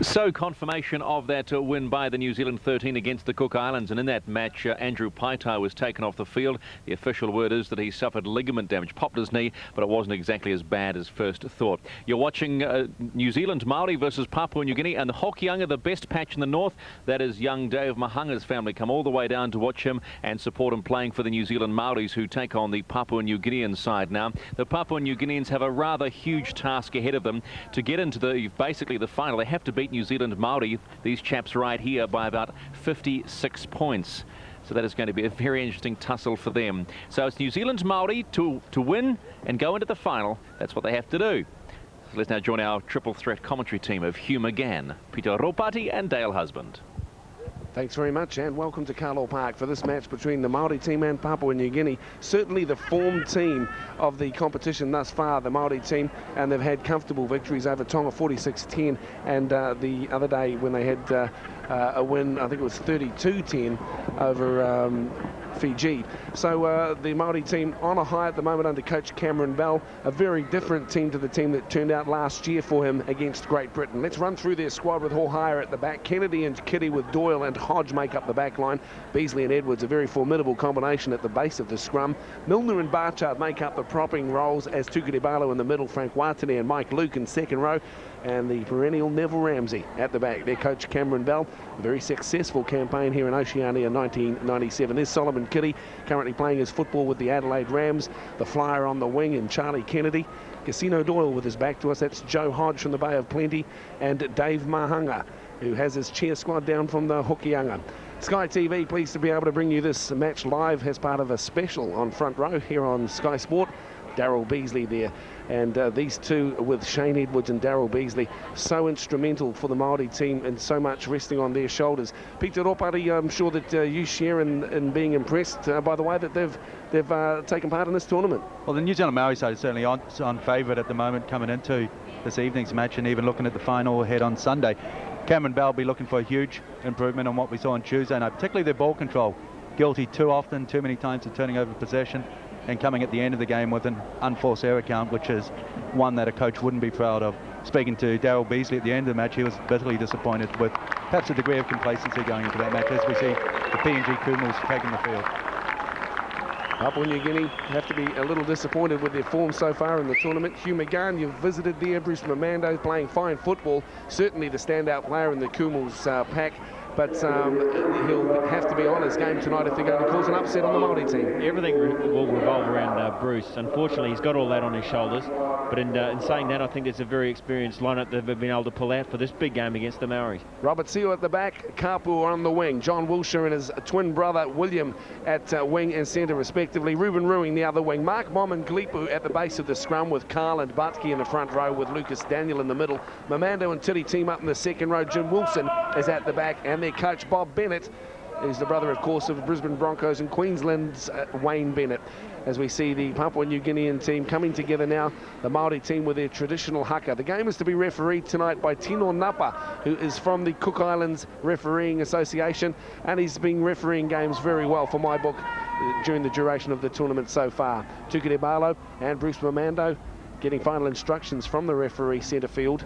So confirmation of that win by the New Zealand 13 against the Cook Islands, and in that match Andrew Paitai was taken off the field. The official word is that he suffered ligament damage, popped his knee, but it wasn't exactly as bad as first thought. You're watching New Zealand Maori versus Papua New Guinea, and the Hokianga, the best patch in the north. That is young Dave Mahanga's family come all the way down to watch him and support him playing for the New Zealand Maoris, who take on the Papua New Guinean side now. The Papua New Guineans have a rather huge task ahead of them to get into basically the final. They have to beat New Zealand Maori, these chaps right here, by about 56 points. So that is going to be a very interesting tussle for them. So it's New Zealand's Maori to win and go into the final. That's what they have to do. So let's now join our triple threat commentary team of Hugh McGann, Peter Ropati and Dale Husband. Thanks very much, and welcome to Carlisle Park for this match between the Maori team and Papua New Guinea. Certainly the form team of the competition thus far, the Maori team, and they've had comfortable victories over Tonga 46-10, and the other day when they had a win, I think it was 32-10 over Fiji. So the Maori team on a high at the moment under coach Cameron Bell, a very different team to the team that turned out last year for him against Great Britain. Let's run through their squad with Hauhire at the back. Kennedy and Kitty with Doyle and Hodge make up the back line. Beasley and Edwards, a very formidable combination at the base of the scrum. Milner and Barchard make up the propping roles as Tukere Barlow in the middle, Frank Watene and Mike Luke in second row, and the perennial Neville Ramsey at the back. Their coach Cameron Bell, a very successful campaign here in Oceania 1997. There's Solomon Kitty, currently playing his football with the Adelaide Rams. The flyer on the wing and Charlie Kennedy. Casino Doyle with his back to us, that's Joe Hodge from the Bay of Plenty, and Dave Mahanga, who has his cheer squad down from the Hokianga. Sky TV, pleased to be able to bring you this match live as part of a special on Front Row here on Sky Sport. Darryl Beasley there, and these two with Shane Edwards and Darryl Beasley, so instrumental for the Maori team and so much resting on their shoulders. Peter Ropati, I'm sure that you share in being impressed by the way that they've taken part in this tournament. Well, the New Zealand Maori side is certainly on favourite at the moment coming into this evening's match, and even looking at the final ahead on Sunday. Cameron Bell will be looking for a huge improvement on what we saw on Tuesday night, particularly their ball control. Guilty too often, too many times of turning over possession, and coming at the end of the game with an unforced error count, which is one that a coach wouldn't be proud of. Speaking to Darryl Beasley at the end of the match, he was bitterly disappointed with perhaps a degree of complacency going into that match as we see the PNG Kumals taking the field. Papua New Guinea have to be a little disappointed with their form so far in the tournament. Hugh McGann, you've visited there. Bruce Mamando playing fine football, certainly the standout player in the Kumals pack. But he'll have to be on his game tonight if they're going to cause an upset on the Maori team. Everything will revolve around Bruce. Unfortunately, he's got all that on his shoulders. But in saying that, I think it's a very experienced lineup that they've been able to pull out for this big game against the Maoris. Robert Seo at the back, Kapu on the wing, John Wilshire and his twin brother William at wing and centre respectively, Ruben Ruing the other wing, Mark Mom and Glipu at the base of the scrum with Carl and Butke in the front row with Lucas Daniel in the middle. Mamando and Titty team up in the second row. Jim Wilson is at the back, and their coach Bob Bennett is the brother, of course, of Brisbane Broncos and Queensland's Wayne Bennett. As we see the Papua New Guinean team coming together now, the Maori team with their traditional haka. The game is to be refereed tonight by Tino Napa, who is from the Cook Islands Refereeing Association, and he's been refereeing games very well for my book during the duration of the tournament so far. Tukere Barlow and Bruce Mamando getting final instructions from the referee centre field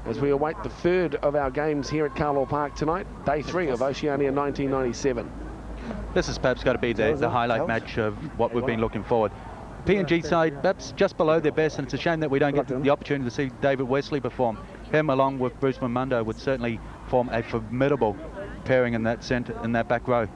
as we await the third of our games here at Carlisle Park tonight, day 3 of Oceania 1997. This is perhaps got to be the highlight match of what we've been looking forward. PNG side perhaps just below their best, and it's a shame that we don't get the opportunity to see David Wesley perform. Him along with Bruce Mamando would certainly form a formidable pairing in that centre, in that back row.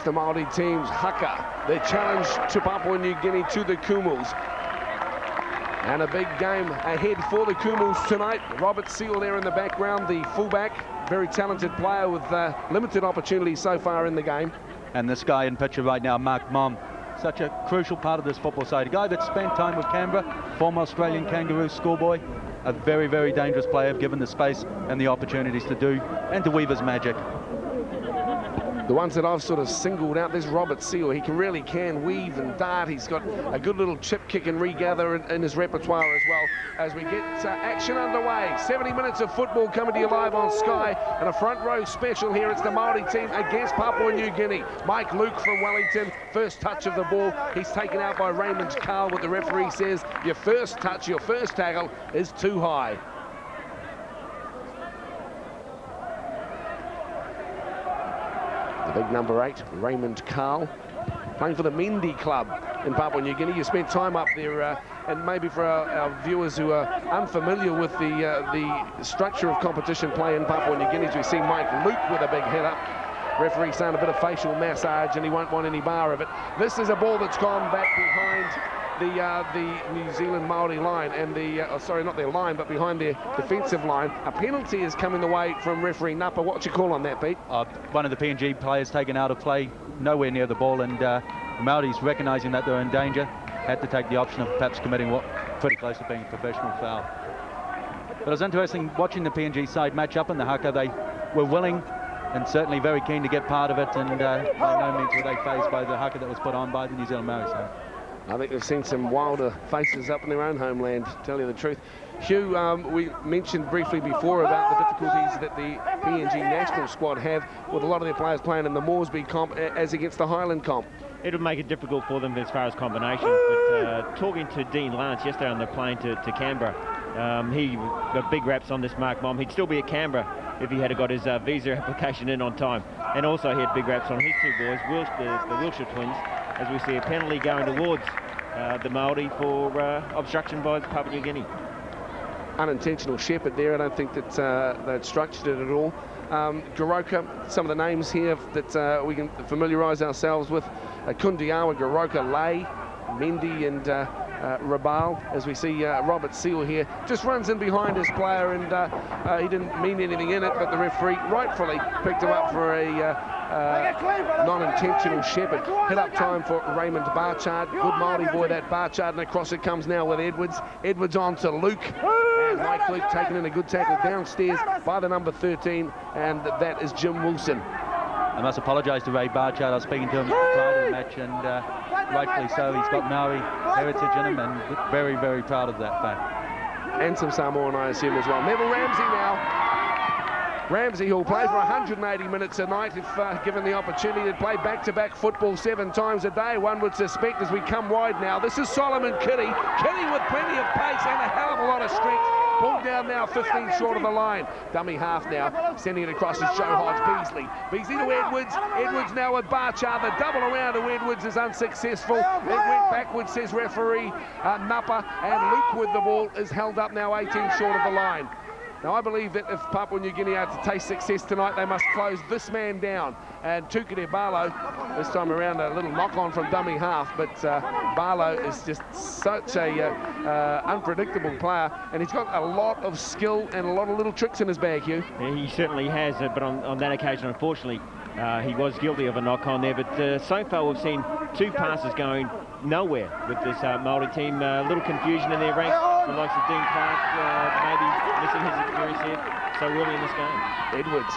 the Maori team's haka. Their challenge to Papua New Guinea, to the Kumals. And a big game ahead for the Kumals tonight. Robert Seal there in the background, the fullback, very talented player with limited opportunities so far in the game. And this guy in picture right now, Mark Mom, such a crucial part of this football side. A guy that spent time with Canberra, former Australian Kangaroo schoolboy. A very, very dangerous player, given the space and the opportunities to do and to weave his magic. The ones that I've sort of singled out, there's Robert Seal. He really can weave and dart. He's got a good little chip kick and regather in his repertoire as well. As we get action underway, 70 minutes of football coming to you live on Sky, and a front row special here. It's the Maori team against Papua New Guinea. Mike Luke from Wellington, first touch of the ball. He's taken out by Raymond Carl, but the referee says your first touch, your first tackle is too high. The big number 8, Raymond Carl, playing for the Mendi club in Papua New Guinea. You spent time up there, and maybe for our viewers who are unfamiliar with the structure of competition play in Papua New Guinea, we see Mike Luke with a big hit up. Referee saying a bit of facial massage, and he won't want any bar of it. This is a ball that's gone back behind the New Zealand Maori line, and sorry, not their line, but behind their defensive line. A penalty is coming the way from referee Napa. What's your call on that, Pete? One of the PNG players taken out of play, nowhere near the ball, and the Maoris, recognising that they're in danger, had to take the option of perhaps committing what pretty close to being a professional foul. But it was interesting watching the PNG side match up in the haka. They were willing and certainly very keen to get part of it, and by no means were they fazed by the haka that was put on by the New Zealand Maoris. I think they've seen some wilder faces up in their own homeland, to tell you the truth. Hugh, we mentioned briefly before about the difficulties that the PNG national squad have with a lot of their players playing in the Moresby comp as against the Highland comp. It would make it difficult for them as far as combination, but talking to Dean Lance yesterday on the plane to Canberra, he got big raps on this Mark Mom. He'd still be at Canberra if he had got his visa application in on time. And also he had big raps on his two boys, the Wiltshire twins, as we see a penalty going towards the Maori for obstruction by Papua New Guinea. Unintentional shepherd there. I don't think that they'd structured it at all. Goroka, some of the names here that we can familiarise ourselves with. Kundiawa, Goroka, Lay, Mendi and Rabal, as we see Robert Seal here, just runs in behind his player, and he didn't mean anything in it, but the referee rightfully picked him up for a non-intentional shepherd. Hit up time for Raymond Barchard. Good Maori boy, that Barchard, and across it comes now with Edwards. Edwards on to Luke. And Mike Luke taking in a good tackle downstairs by the number 13, and that is Jim Wilson. I must apologise to Ray Barchard. I was speaking to him prior to the match, and rightfully so. He's got Maori heritage in him, and very, very proud of that fact. And some Samoan, I assume, as well. Neville Ramsey now. Ramsey, who'll play for 180 minutes a night if given the opportunity to play back-to-back football 7 times a day, one would suspect, as we come wide now. This is Solomon Kitty. Kitty with plenty of pace and a hell of a lot of strength. Pulled down now, 15 short of the line. Dummy half now, sending it across as Joe Hodge. Beasley to Edwards. Edwards now with Barchard. The double around to Edwards is unsuccessful. It went backwards, says referee Napa, and Luke with the ball is held up now 18 short of the line. Now, I believe that if Papua New Guinea are to taste success tonight, they must close this man down. And Tukere Barlow, this time around, a little knock-on from dummy half, but Barlow is just such a unpredictable player, and he's got a lot of skill and a lot of little tricks in his bag, Hugh. Yeah, he certainly has, but on that occasion, unfortunately, he was guilty of a knock-on there. But so far, we've seen 2 passes going nowhere with this Maori team. A little confusion in their ranks. The likes of Dean Clark maybe missing his experience here so early in this game. Edwards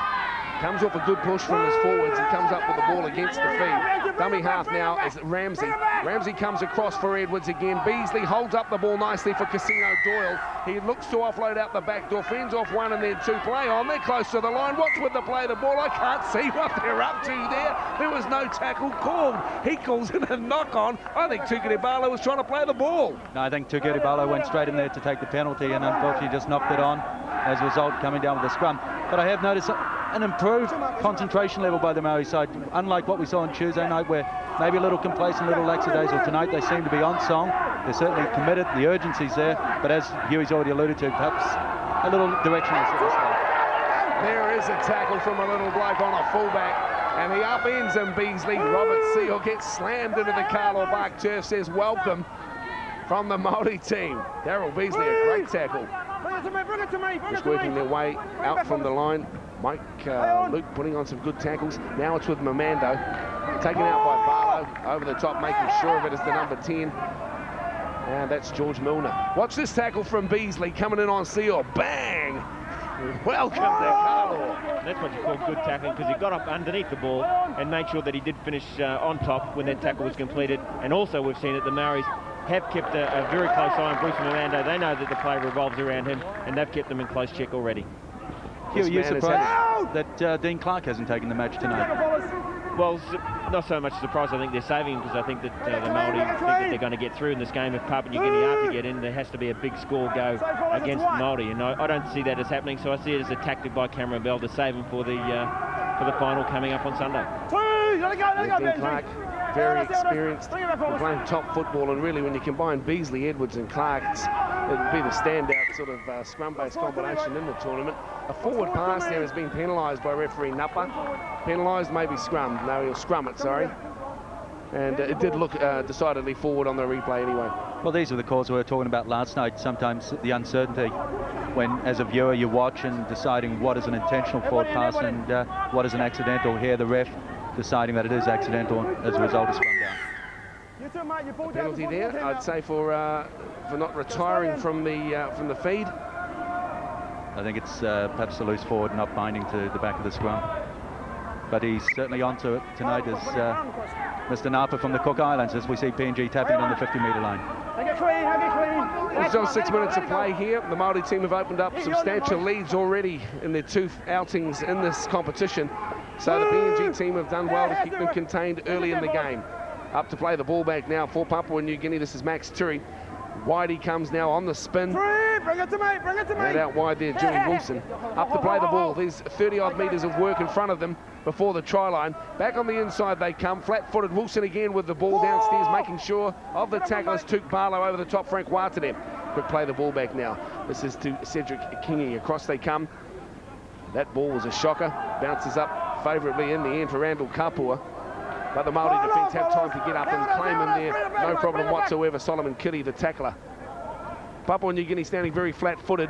comes off a good push from his forwards. He comes up with the ball against the feet. Dummy half now is Ramsey. Ramsey comes across for Edwards again. Beasley holds up the ball nicely for Casino Doyle. He looks to offload out the back door. Fends off 1 and then 2. Play on. They're close to the line. What's with the play? The ball, I can't see what they're up to there. There was no tackle called. He calls in a knock-on. I think Tukere Barlow was trying to play the ball. No, I think Tukere Barlow went straight in there to take the penalty, and unfortunately just knocked it on as a result, coming down with the scrum. But I have noticed an improved concentration level by the Maori side, unlike what we saw on Tuesday night, where maybe a little complacent, a little lackadaisical. Tonight they seem to be on song. They're certainly committed. The urgency's there, but as Huey's already alluded to, perhaps a little directionless at this stage. There is a tackle from a little bloke on a fullback. And he upends him, Beasley. Robert Seal gets slammed into the Carlo Park turf, says welcome from the Maori team. Daryl Beasley, a great tackle. Just working their way out from the line. Mike Luke putting on some good tackles. Now it's with Mamando. Taken out by Barlow. Over the top, making sure of it is the number 10. And that's George Milner. Watch this tackle from Beasley coming in on Seal. Bang! Welcome to Carlo. That's what you call good tackling, because he got up underneath the ball and made sure that he did finish on top when that tackle was completed. And also we've seen that the Maoris have kept a very close eye on Bruce Mamando. They know that the play revolves around him, and they've kept them in close check already. Hugh, you're surprised that Dean Clark hasn't taken the match tonight? Well, not so much surprised. I think they're saving him, because I think that the Maori think that they're going to get through in this game. If Papua New Guinea are to get in, there has to be a big score go against the Maori, and I don't see that as happening. So I see it as a tactic by Cameron Bell to save him for the final coming up on Sunday. Dean Clark, very experienced, playing top football, and really when you combine Beasley, Edwards and Clark, it'd be the standout sort of scrum-based combination in the tournament. A forward pass there has been penalised by referee Napa. Penalised, maybe scrummed. No, he'll scrum it, sorry. And it did look decidedly forward on the replay anyway. Well, these are the calls we were talking about last night. Sometimes the uncertainty when, as a viewer, you watch and deciding what is an intentional forward pass and what is an accidental. Here, the ref deciding that it is accidental as a result of scrum down. A penalty there, I'd say, for not retiring from the feed. I think it's perhaps a loose forward, not binding to the back of the scrum. But he's certainly onto it tonight as Mr. Napa from the Cook Islands, as we see PNG tapping on the 50-metre line. There's still 6 minutes of play here. The Maori team have opened up substantial leads already in their 2 outings in this competition. So the PNG team have done well to keep them contained early in the game. Up to play the ball back now for Papua New Guinea. This is Max Turi. Wide he comes now on the spin. Bring it to me, bring it to me. And out wide there, Jimmy Wilson. Up to play the ball. There's 30-odd metres of work in front of them before the try line. Back on the inside they come. Flat-footed Wilson again with the ball downstairs, making sure of the tacklers. Tuke Barlow over the top, Frank Watanem. Quick play the ball back now. This is to Cedric Kingi. Across they come. That ball was a shocker. Bounces up favourably in the end for Randall Kapua. But the Maori defence have time to get up and claim him there. No problem whatsoever. Solomon Kitty, the tackler. Papua New Guinea standing very flat-footed.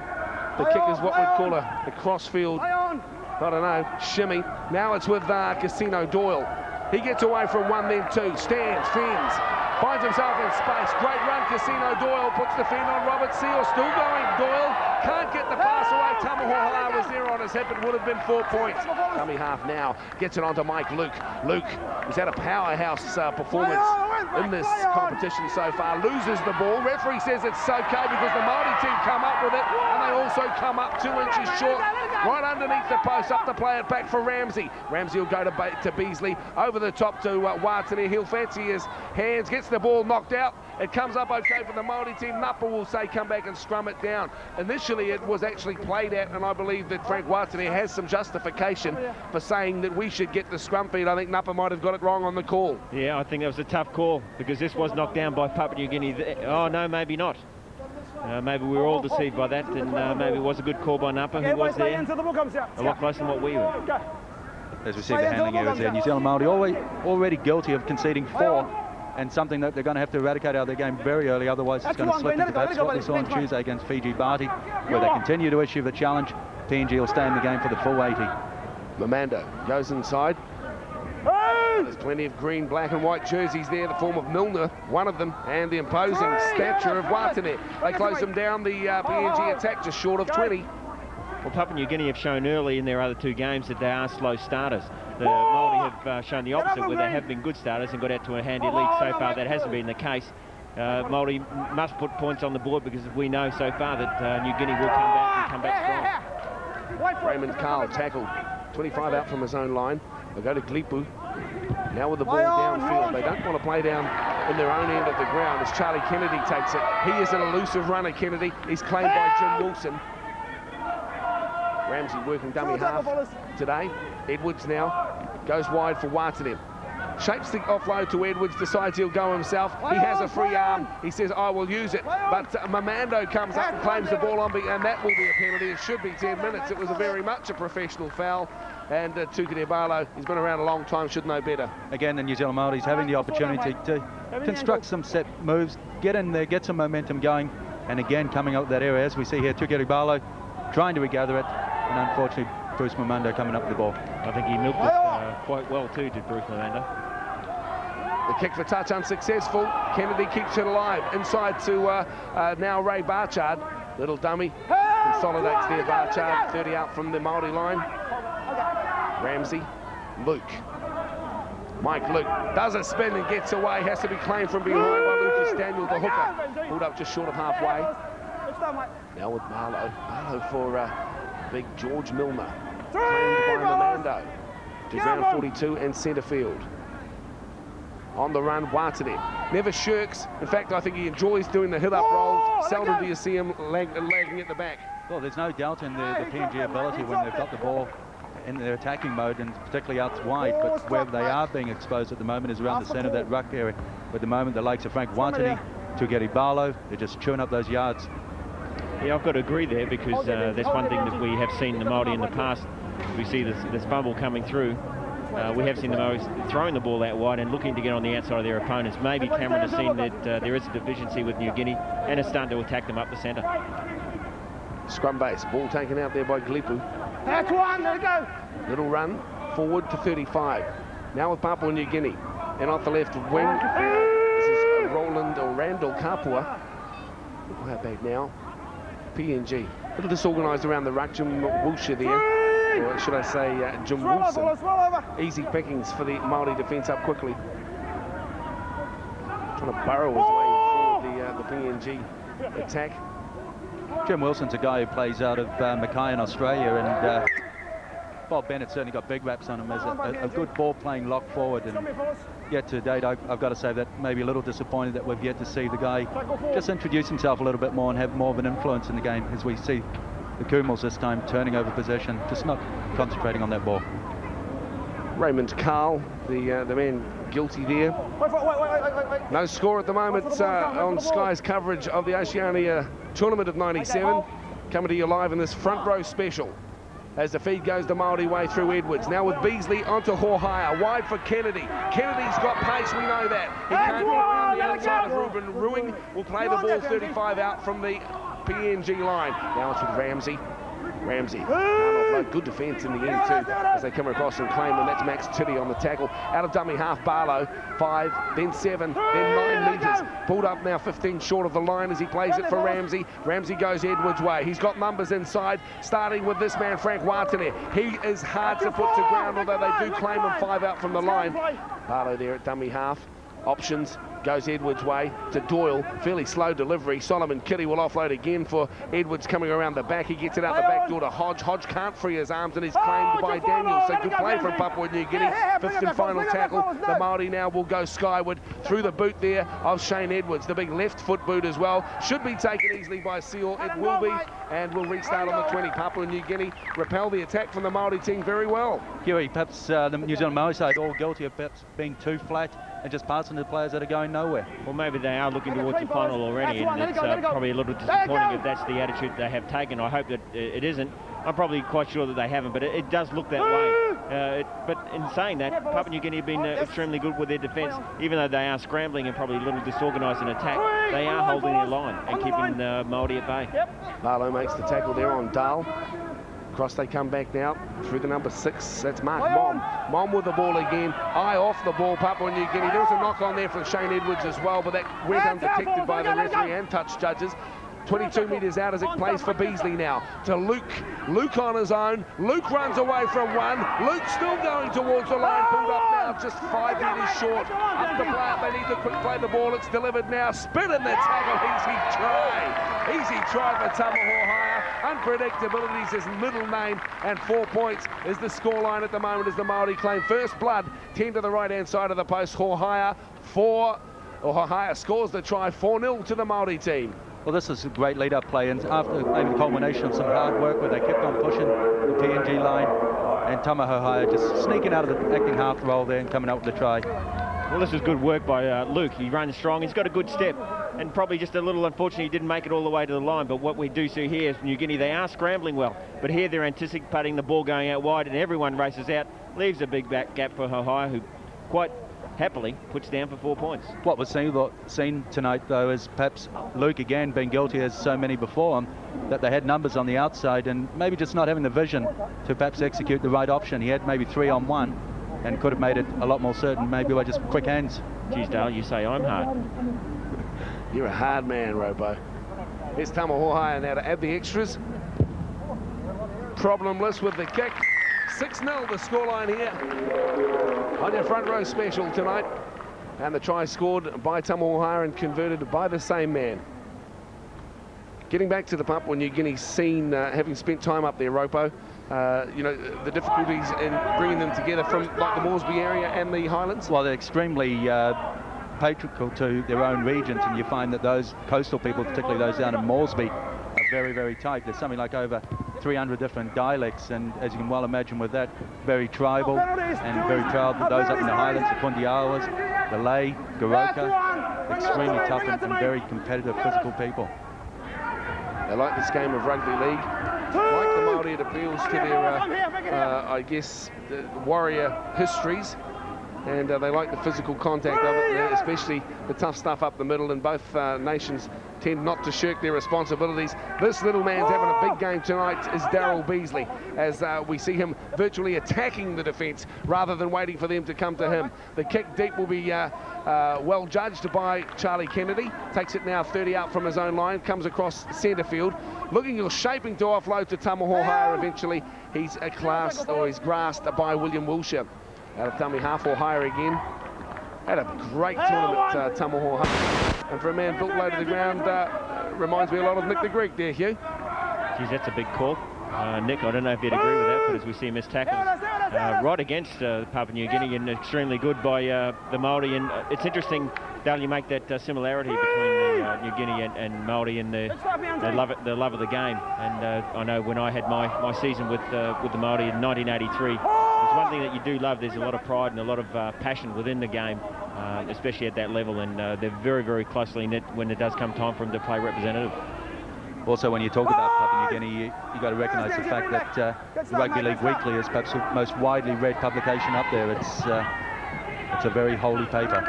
The kick is what we'd call a crossfield, I don't know, shimmy. Now it's with Casino Doyle. He gets away from one, then two. Stands, fends, finds himself in space. Great run, Casino Doyle. Puts the fend on Robert Seal. Still going, Doyle. Can't get the pass away. Tamahohala was there on his hip. It would have been 4 points. Dummy half now. Gets it onto Mike Luke. Luke has had a powerhouse performance in this competition so far. Loses the ball. Referee says it's okay because the Maori team come up with it, and they also come up 2 inches short. Right underneath the post, up to play it back for Ramsey. Ramsey will go to Beasley. Over the top to Watane. He'll fancy his hands. Gets the ball knocked out. It comes up okay for the Maori team. Napa will say come back and scrum it down. Initially it was actually played at, and I believe that Frank Watane has some justification for saying that we should get the scrum feed. I think Napa might have got it wrong on the call. Yeah, I think that was a tough call, because this was knocked down by Papua New Guinea. Oh no, maybe not. Maybe we were all deceived by that, and maybe it was a good call by Napa, who was there a lot closer than what we were. As we see the handling errors there, New Zealand Maori already guilty of conceding 4, and something that they're going to have to eradicate out of their game very early, otherwise it's going to slip into perhaps what we saw on Tuesday against Fiji Bati, where they continue to issue the challenge. PNG will stay in the game for the full 80. Mamando goes inside. There's plenty of green, black and white jerseys there, the form of Milner, one of them, and the imposing stature of Watane. They close them down, the PNG attack just short of 20. Well, Papua New Guinea have shown early in their other 2 games that they are slow starters. The Maori have shown the opposite, where they have been good starters and got out to a handy lead. So far that hasn't been the case. Maori must put points on the board, because we know so far that New Guinea will come back and come back strong. Raymond Carl tackled, 25 out from his own line. They'll go to Glipu. Now with the ball downfield. They don't want to play down in their own end of the ground as Charlie Kennedy takes it. He is an elusive runner, Kennedy. He's claimed by Jim Wilson. Ramsey working dummy half today. Edwards now goes wide for Watane. shapes the offload to Edwards, decides he'll go himself. He has a free arm. He says, I will use it. But Mamando comes up and claims the ball on, and that will be a penalty. It should be 10 minutes. It was very much a professional foul. And Tukere Barlow, he's been around a long time, should know better. Again, the New Zealand Maoris having the opportunity to construct some set moves, get in there, get some momentum going, and again coming up that area, as we see here, Tukere Barlow trying to regather it, and unfortunately Bruce Mamando coming up with the ball. I think he milked it quite well too, did Bruce Mamando. The kick for touch unsuccessful. Kennedy keeps it alive. Inside to now Ray Barchard. Little dummy. Consolidates there, Barchard. 30 out from the Maori line. Ramsey, Luke. Mike Luke does a spin and gets away. Has to be claimed from behind by Lucas Daniel, the hooker. Pulled up just short of halfway. Now with Barlow. Barlow for big George Milner. Claimed by Mamando. To ground 42 and centre field. On the run, Watane. Never shirks. In fact, I think he enjoys doing the hit-up roll. Seldom do you see him lagging at the back. Well, there's no doubt in the PNG ability when they've got the ball in their attacking mode, and particularly out wide, but where they are being exposed at the moment is around the centre of that ruck area. But at the moment, the likes of Frank Watane, Tukere Barlow, they're just chewing up those yards. Yeah, I've got to agree there, because there's one thing that we have seen the Maori in the past. We see this fumble coming through. We have seen the Maoris throwing the ball out wide and looking to get on the outside of their opponents. Maybe Cameron has seen that there is a deficiency with New Guinea and is starting to attack them up the centre. Scrum base, ball taken out there by Glipu. That's one, there we go. Little run forward to 35. Now with Papua New Guinea. And off the left wing, this is Roland or Randall Kapua. We'll have back now. PNG. A little disorganised around the ruck. Jim Wilshire there. Or should I say Jim Wilson. Easy pickings for the Maori defence up quickly. Trying to burrow his way forward the PNG attack. Jim Wilson's a guy who plays out of Mackay in Australia, and Bob Bennett certainly got big raps on him as a good ball-playing lock forward. And yet to date, I've got to say that maybe a little disappointed that we've yet to see the guy just introduce himself a little bit more and have more of an influence in the game, as we see the Kumals this time turning over possession, just not concentrating on that ball. Raymond Carl, the man guilty there. Wait. No score at the moment on Sky's coverage of the Oceania Tournament of 97. Coming to you live in this front row special as the feed goes the Maori way through Edwards. Now with Beasley onto Hohaia, wide for Kennedy. Kennedy's got pace, we know that. He can't get around the outside of Ruben. Ruing will play the ball 35 out from the PNG line. Now it's with Ramsey. Can't offload. Good defence in the end too as they come across and claim them. That's Max Titty on the tackle. Out of dummy half, Barlow. 5, then 7, then 9 metres. Pulled up now 15 short of the line as he plays it for Ramsey. Ramsey goes Edwards' way. He's got numbers inside, starting with this man, Frank Watane. He is hard to put to ground, although they do claim him 5 out from the line. Barlow there at dummy half. Options. Goes Edwards' way to Doyle. Fairly slow delivery. Solomon Kitty will offload again for Edwards coming around the back. He gets it out the back door to Hodge. Hodge can't free his arms and is claimed by Daniel. So good play from Papua New Guinea. Fifth and final tackle. The Maori now will go skyward through the boot there of Shane Edwards. The big left foot boot as well. Should be taken easily by Seal. It will be. And will restart on the 20. Papua New Guinea repel the attack from the Maori team very well. Huey, perhaps the New Zealand Maori side all guilty of perhaps being too flat and just passing to the players that are going nowhere. Well, maybe they are looking towards the final already, and it's probably a little disappointing if that's the attitude they have taken. I hope that it isn't. I'm probably quite sure that they haven't, but it does look that way. But in saying that, Papua New Guinea have been extremely good with their defence. Even though they are scrambling and probably a little disorganised in attack, they are holding their line and keeping Maori at bay. Barlow makes the tackle there on Dahl. Across they come back now through the number 6. That's Mark Mom. Mom with the ball again. Eye off the ball, Papua New Guinea. There was a knock on there from Shane Edwards as well, but that went undetected by the referee and touch judges. 22 metres out as it plays for Beasley now to Luke. Luke on his own. Luke runs away from one. Luke still going towards the line. Pulled up now, just 5 metres short. Up the play up. They need to quick play the ball. It's delivered now. Spin in the tackle. Easy try. Easy try for Tama Hohaia. Unpredictability is his middle name, and 4 points is the scoreline at the moment as the Maori claim first blood. 10 to the right-hand side of the post. Hohaia scores the try. 4-0 to the Maori team. Well, this is a great lead-up play, and after maybe the culmination of some hard work where they kept on pushing the PNG line and Tamahohaya just sneaking out of the acting half role there and coming out with the try. Well, this is good work by Luke. He runs strong. He's got a good step, and probably just a little unfortunately he didn't make it all the way to the line. But what we do see here is New Guinea, they are scrambling well. But here they're anticipating the ball going out wide, and everyone races out, leaves a big back gap for Hohaya, who quite happily puts down for 4 points. What was seen tonight, though, is perhaps Luke again being guilty, as so many before him, that they had numbers on the outside and maybe just not having the vision to perhaps execute the right option. He had maybe 3-on-1 and could have made it a lot more certain, maybe by just quick hands. Geez, Dale, you say I'm hard. You're a hard man, Robo. Here's Tamahohaya now to add the extras. Problemless with the kick. 6-0 the scoreline here on your front row special tonight. And the try scored by Tamahohaya and converted by the same man. Getting back to the Papua New Guinea scene, having spent time up there, Ropo, you know, the difficulties in bringing them together from like the Moresby area and the Highlands? Well, they're extremely patriarchal to their own regions, and you find that those coastal people, particularly those down in Moresby, are very, very tight. There's something like over 300 different dialects, and as you can well imagine with that, very tribal, and very proud that those up in the Highlands, the Pundiawas, the Lay, Goroka, extremely tough and very competitive physical people. They like this game of rugby league. Like the Maori, it appeals to their, I guess, warrior histories. And they like the physical contact of it, especially the tough stuff up the middle, and both nations tend not to shirk their responsibilities. This little man's having a big game tonight is Darryl Beasley, as we see him virtually attacking the defence rather than waiting for them to come to him. The kick deep will be well judged by Charlie Kennedy. Takes it now 30 out from his own line, comes across centre field, looking or shaping to offload to Tamahohaya eventually. He's grasped by William Wilshire. Out of dummy half or higher again. Had a great tournament, Tamahohaya. And for a man built low to the ground, reminds me a lot of Nick the Greek there, Hugh. Geez, that's a big call. Nick, I don't know if you'd agree with that, but as we see him as tackles right against Papua New Guinea, and extremely good by the Maori. And it's interesting, Dale, you make that similarity between New Guinea and Maori in the love of the game. And I know when I had my season with the Maori in 1983, it's one thing that you do love. There's a lot of pride and a lot of passion within the game, especially at that level, and they're very, very closely knit when it does come time for them to play representative. Also, when you talk about Papua New Guinea, you've got to recognise the fact that Rugby League Weekly is perhaps the most widely read publication up there. It's a very holy paper.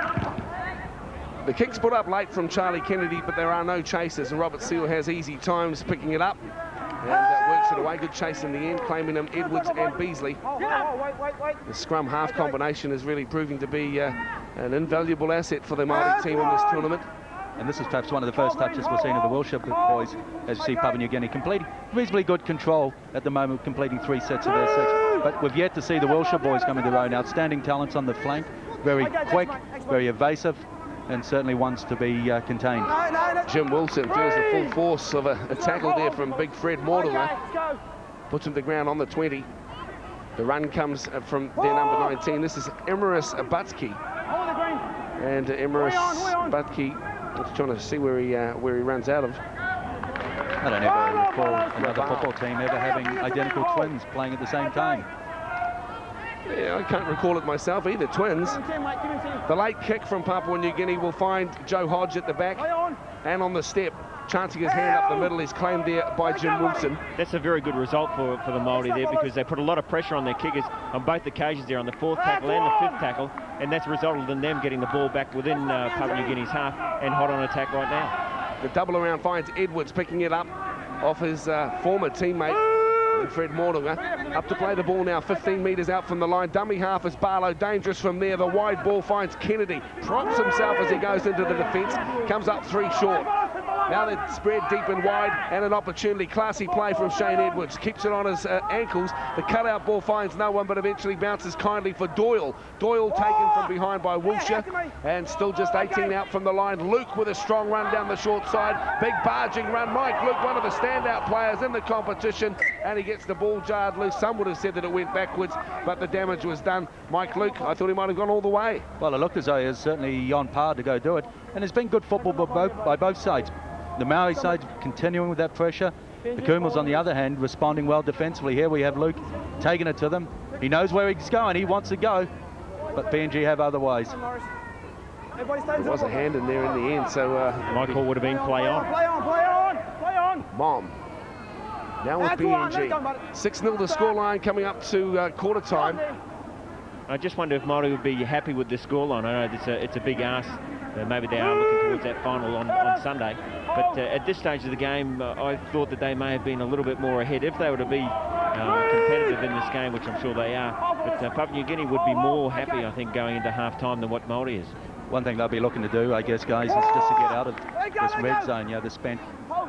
The kick's put up late from Charlie Kennedy, but there are no chasers, and Robert Seal has easy times picking it up. And works it away. Good chase in the end, claiming him Edwards and Beasley. The scrum half combination is really proving to be an invaluable asset for the Maori team in this tournament. And this is perhaps one of the first touches we've seen of the Wilshire boys, as you see Papua New Guinea completing reasonably good control at the moment, completing 3 sets of their 6. But we've yet to see the Wilshire boys come into their own. Outstanding talents on the flank, very quick, very evasive, and certainly ones to be contained. Jim Wilson feels the full force of a tackle there from big Fred Mortimer. Puts him to the ground on the 20. The run comes from their number 19. This is Emrys Butke. And Emrys Butke, I'm just trying to see where he runs out of. I don't ever recall another football team ever having identical twins playing at the same time. Yeah, I can't recall it myself either, twins. The late kick from Papua New Guinea will find Joe Hodge at the back and on the step. Chancing his hand up the middle is claimed there by Jim Wilson. That's a very good result for the Maori there, because they put a lot of pressure on their kickers on both occasions there, on the 4th tackle and the 5th tackle, and that's resulted in them getting the ball back within Papua New Guinea's half and hot on attack right now. The double around finds Edwards picking it up off his former teammate Fred Mortimer. Up to play the ball now, 15 metres out from the line. Dummy half is Barlow, dangerous from there. The wide ball finds Kennedy, props himself as he goes into the defence, comes up 3 short. Now they're spread deep and wide, and an opportunity. Classy play from Shane Edwards. Keeps it on his ankles. The cutout ball finds no one, but eventually bounces kindly for Doyle. Doyle taken from behind by Wilshire, and still just 18 out from the line. Luke with a strong run down the short side. Big barging run. Mike Luke, one of the standout players in the competition, and he gets the ball jarred loose. Some would have said that it went backwards, but the damage was done. Mike Luke, I thought he might have gone all the way. Well, it looked as though he was certainly on par to go do it, and it's been good football by both sides. The Maori side continuing with that pressure. The Kumals, on the other hand, responding well defensively. Here we have Luke taking it to them, He knows where he's going. He wants to go, but PNG have otherwise. There was a hand in there in the end, so My call would have been play on. Play on, play on, play on. Mom. Now with PNG. 6-0 the scoreline coming up to quarter time. I just wonder if Maori would be happy with the scoreline. I know it's a big ask. Maybe they are looking towards that final on Sunday. But at this stage of the game, I thought that they may have been a little bit more ahead. If they were to be competitive in this game, which I'm sure they are, but Papua New Guinea would be more happy, I think, going into half-time than what Maori is. One thing they'll be looking to do, I guess, guys, is just to get out of this red zone. Yeah, they spent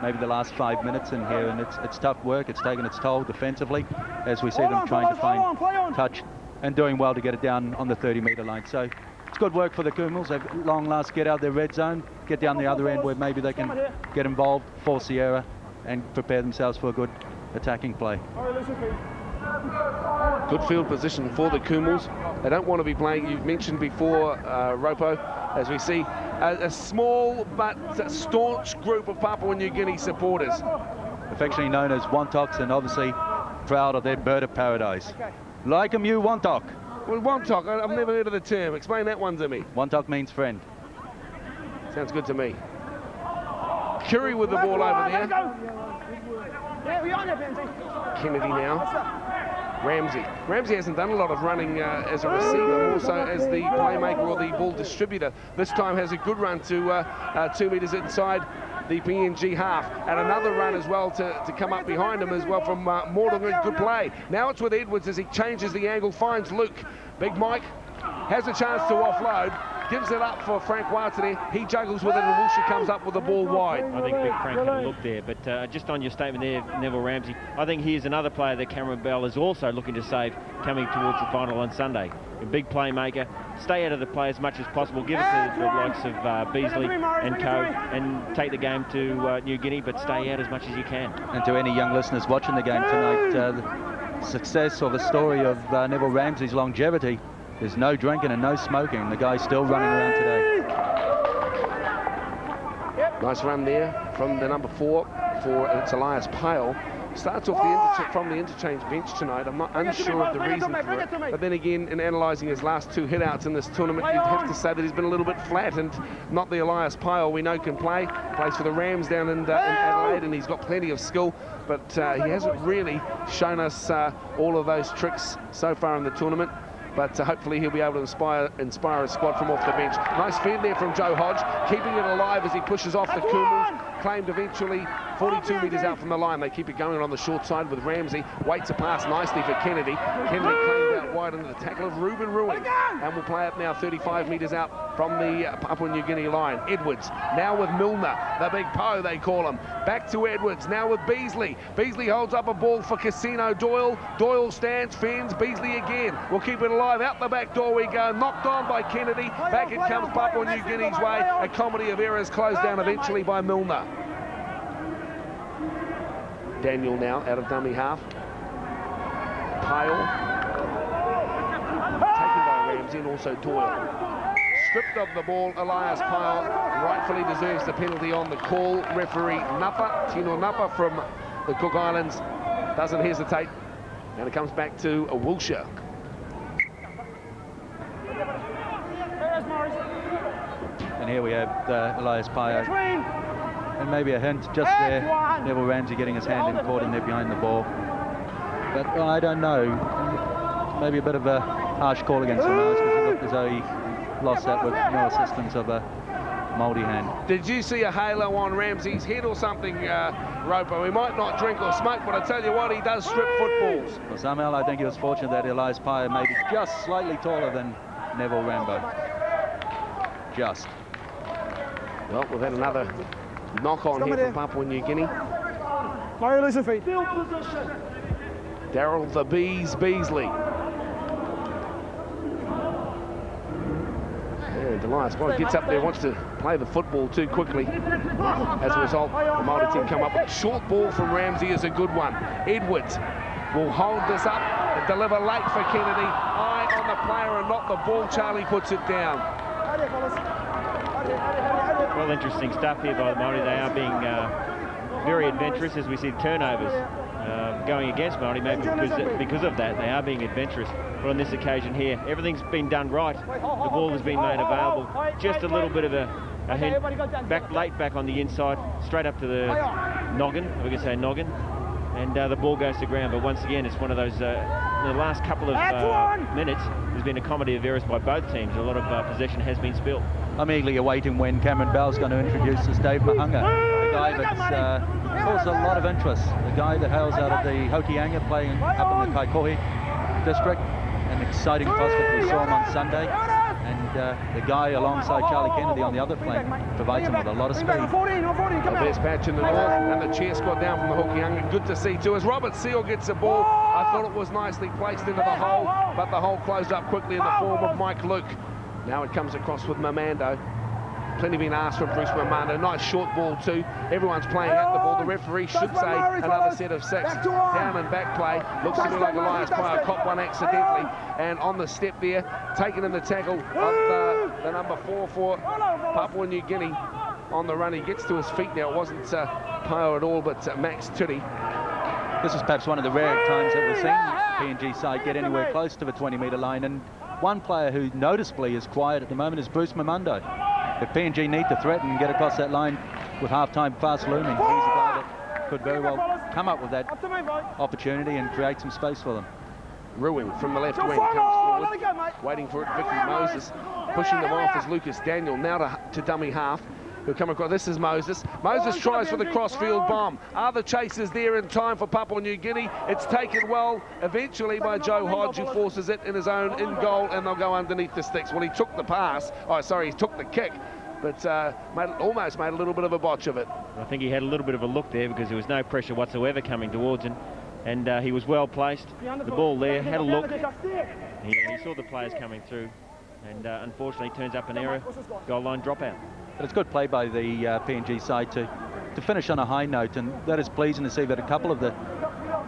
maybe the last 5 minutes in here, and it's tough work. It's taken its toll defensively, as we see them trying to find touch and doing well to get it down on the 30-metre line. So it's good work for the Kumals. They've long last get out their red zone, get down the other end where maybe they can get involved, force the error, and prepare themselves for a good attacking play. Good field position for the Kumals. They don't want to be playing, you've mentioned before, Ropo, as we see a small but staunch group of Papua New Guinea supporters. Affectionately known as Wontoks, and obviously proud of their bird of paradise. Like 'em, you Wontok. Well, Wontok, I've never heard of the term. Explain that one to me. Wontok means friend. Sounds good to me. Curry with the ball over there. Yeah, we on there, PNG. Kennedy now. Ramsey. Ramsey hasn't done a lot of running as a receiver, more so as the playmaker or the ball distributor. This time has a good run to 2 metres inside the PNG half, and another run as well to come up behind him as well from Morgan. Good play. Now it's with Edwards as he changes the angle, finds Luke. Big Mike has a chance to offload, gives it up for Frank Watene. He juggles with it, and Wilshire comes up with the ball wide. I think Big Frank had a look there, but just on your statement there, Neville Ramsey, I think here's another player that Cameron Bell is also looking to save coming towards the final on Sunday. A big playmaker, stay out of the play as much as possible, give it to the likes of Beasley and co, and take the game to New Guinea, but stay out as much as you can. And to any young listeners watching the game tonight, the success or the story of Neville Ramsey's longevity is no drinking and no smoking. The guy's still running around today. Nice run there from the number 4 for it's Elias Pyle. Starts off from the interchange bench tonight. I'm not unsure of the reason for it, but then again, in analysing his last 2 hitouts in this tournament, you'd have to say that he's been a little bit flat, and not the Elias Pyle we know can play. Plays for the Rams down in Adelaide, and he's got plenty of skill, but he hasn't really shown us all of those tricks so far in the tournament. But hopefully he'll be able to inspire a squad from off the bench. Nice feed there from Joe Hodge, keeping it alive as he pushes off the Kumals. Claimed eventually 42 metres out from the line. They keep it going on the short side with Ramsey. Waits a pass nicely for Kennedy. Kennedy claimed out wide under the tackle of Ruben Ruing. And will play it now 35 metres out from the Papua New Guinea line. Edwards now with Milner, the big Poe they call him. Back to Edwards, now with Beasley. Beasley holds up a ball for Casino Doyle. Doyle stands, fends, Beasley again. We'll keep it alive. Out the back door we go. Knocked on by Kennedy. Back it comes Papua New Guinea's way. A comedy of errors closed down eventually by Milner. Daniel now out of dummy half. Pyle. Taken by Ramsey and also Doyle. Stripped of the ball, Elias Pyle rightfully deserves the penalty on the call. Referee Napa, Tino Napa from the Cook Islands, doesn't hesitate. And it comes back to a Wilshire. And here we have Elias Pyle. And maybe a hint just there, Neville Ramsey getting his hand in, caught in there behind the ball. But well, I don't know, maybe a bit of a harsh call against him because it looked as though he lost that with no assistance of a Maori hand. Did you see a halo on Ramsey's head or something, Ropo? He might not drink or smoke, but I tell you what, he does strip footballs. Well, somehow I think he was fortunate that Elias Pyle may be just slightly taller than Neville Rambo. Just. Well, we've had another knock on here from Papua New Guinea. Mario, listen feet. Daryl the Beasley. And Elias Pyle gets up there, wants to play the football too quickly. As a result, the Maori team come up with a short ball from Ramsey is a good one. Edwards will hold this up and deliver late for Kennedy. Eye on the player and not the ball. Charlie puts it down. Well, interesting stuff here by the Maori. They are being very adventurous as we see turnovers going against Maori, maybe because of that. They are being adventurous. But on this occasion here, everything's been done right. The ball has been made available. Just a little bit of a hint. Late back on the inside, straight up to the noggin, we can say noggin. And the ball goes to ground. But once again, it's one of those, in the last couple of minutes, there's been a comedy of errors by both teams. A lot of possession has been spilled. I'm eagerly awaiting when Cameron Bell's going to introduce us Dave Mahunga, the guy that's caused a lot of interest, the guy that hails out of the Hokianga, playing up in the Kaikohe district, an exciting prospect. We saw him on Sunday, and the guy alongside Charlie Kennedy on the other flank provides him with a lot of speed. The best batch in the north, and the cheer squad down from the Hokianga. Good to see too, as Robert Seal gets the ball. I thought it was nicely placed into the hole, but the hole closed up quickly in the form of Mike Luke. Now it comes across with Mamando. Plenty being asked from Bruce Mamando. Nice short ball too. Everyone's playing at the ball. The referee should say another set of 6. Down and back play. Looks to me like Elias Pyle caught one accidentally. And on the step there, taking in the tackle of the number 4 for Papua New Guinea on the run. He gets to his feet now. It wasn't Pyle at all, but Max Turi. This is perhaps one of the rare times that we've seen PNG side get anywhere close to the 20-metre line, and one player who noticeably is quiet at the moment is Bruce Mamando. If PNG need to threaten and get across that line with half-time fast looming, he's a guy that could very well come up with that opportunity and create some space for them. Ruing from the left wing comes forward, waiting for it. Vicky Moses pushing them off as Lucas Daniel now to dummy half. Who come across. This is Moses. Moses tries for the crossfield bomb. Are the chasers there in time for Papua New Guinea? It's taken well eventually by Joe Hodge, who forces it in his own in goal, and they'll go underneath the sticks. Well, he took the pass. Oh, sorry, he took the kick, but almost made a little bit of a botch of it. I think he had a little bit of a look there because there was no pressure whatsoever coming towards him, and he was well placed. The ball there, had a look. He saw the players coming through, and unfortunately turns up an error, goal line dropout. But it's good play by the PNG side to finish on a high note, and that is pleasing to see that a couple of the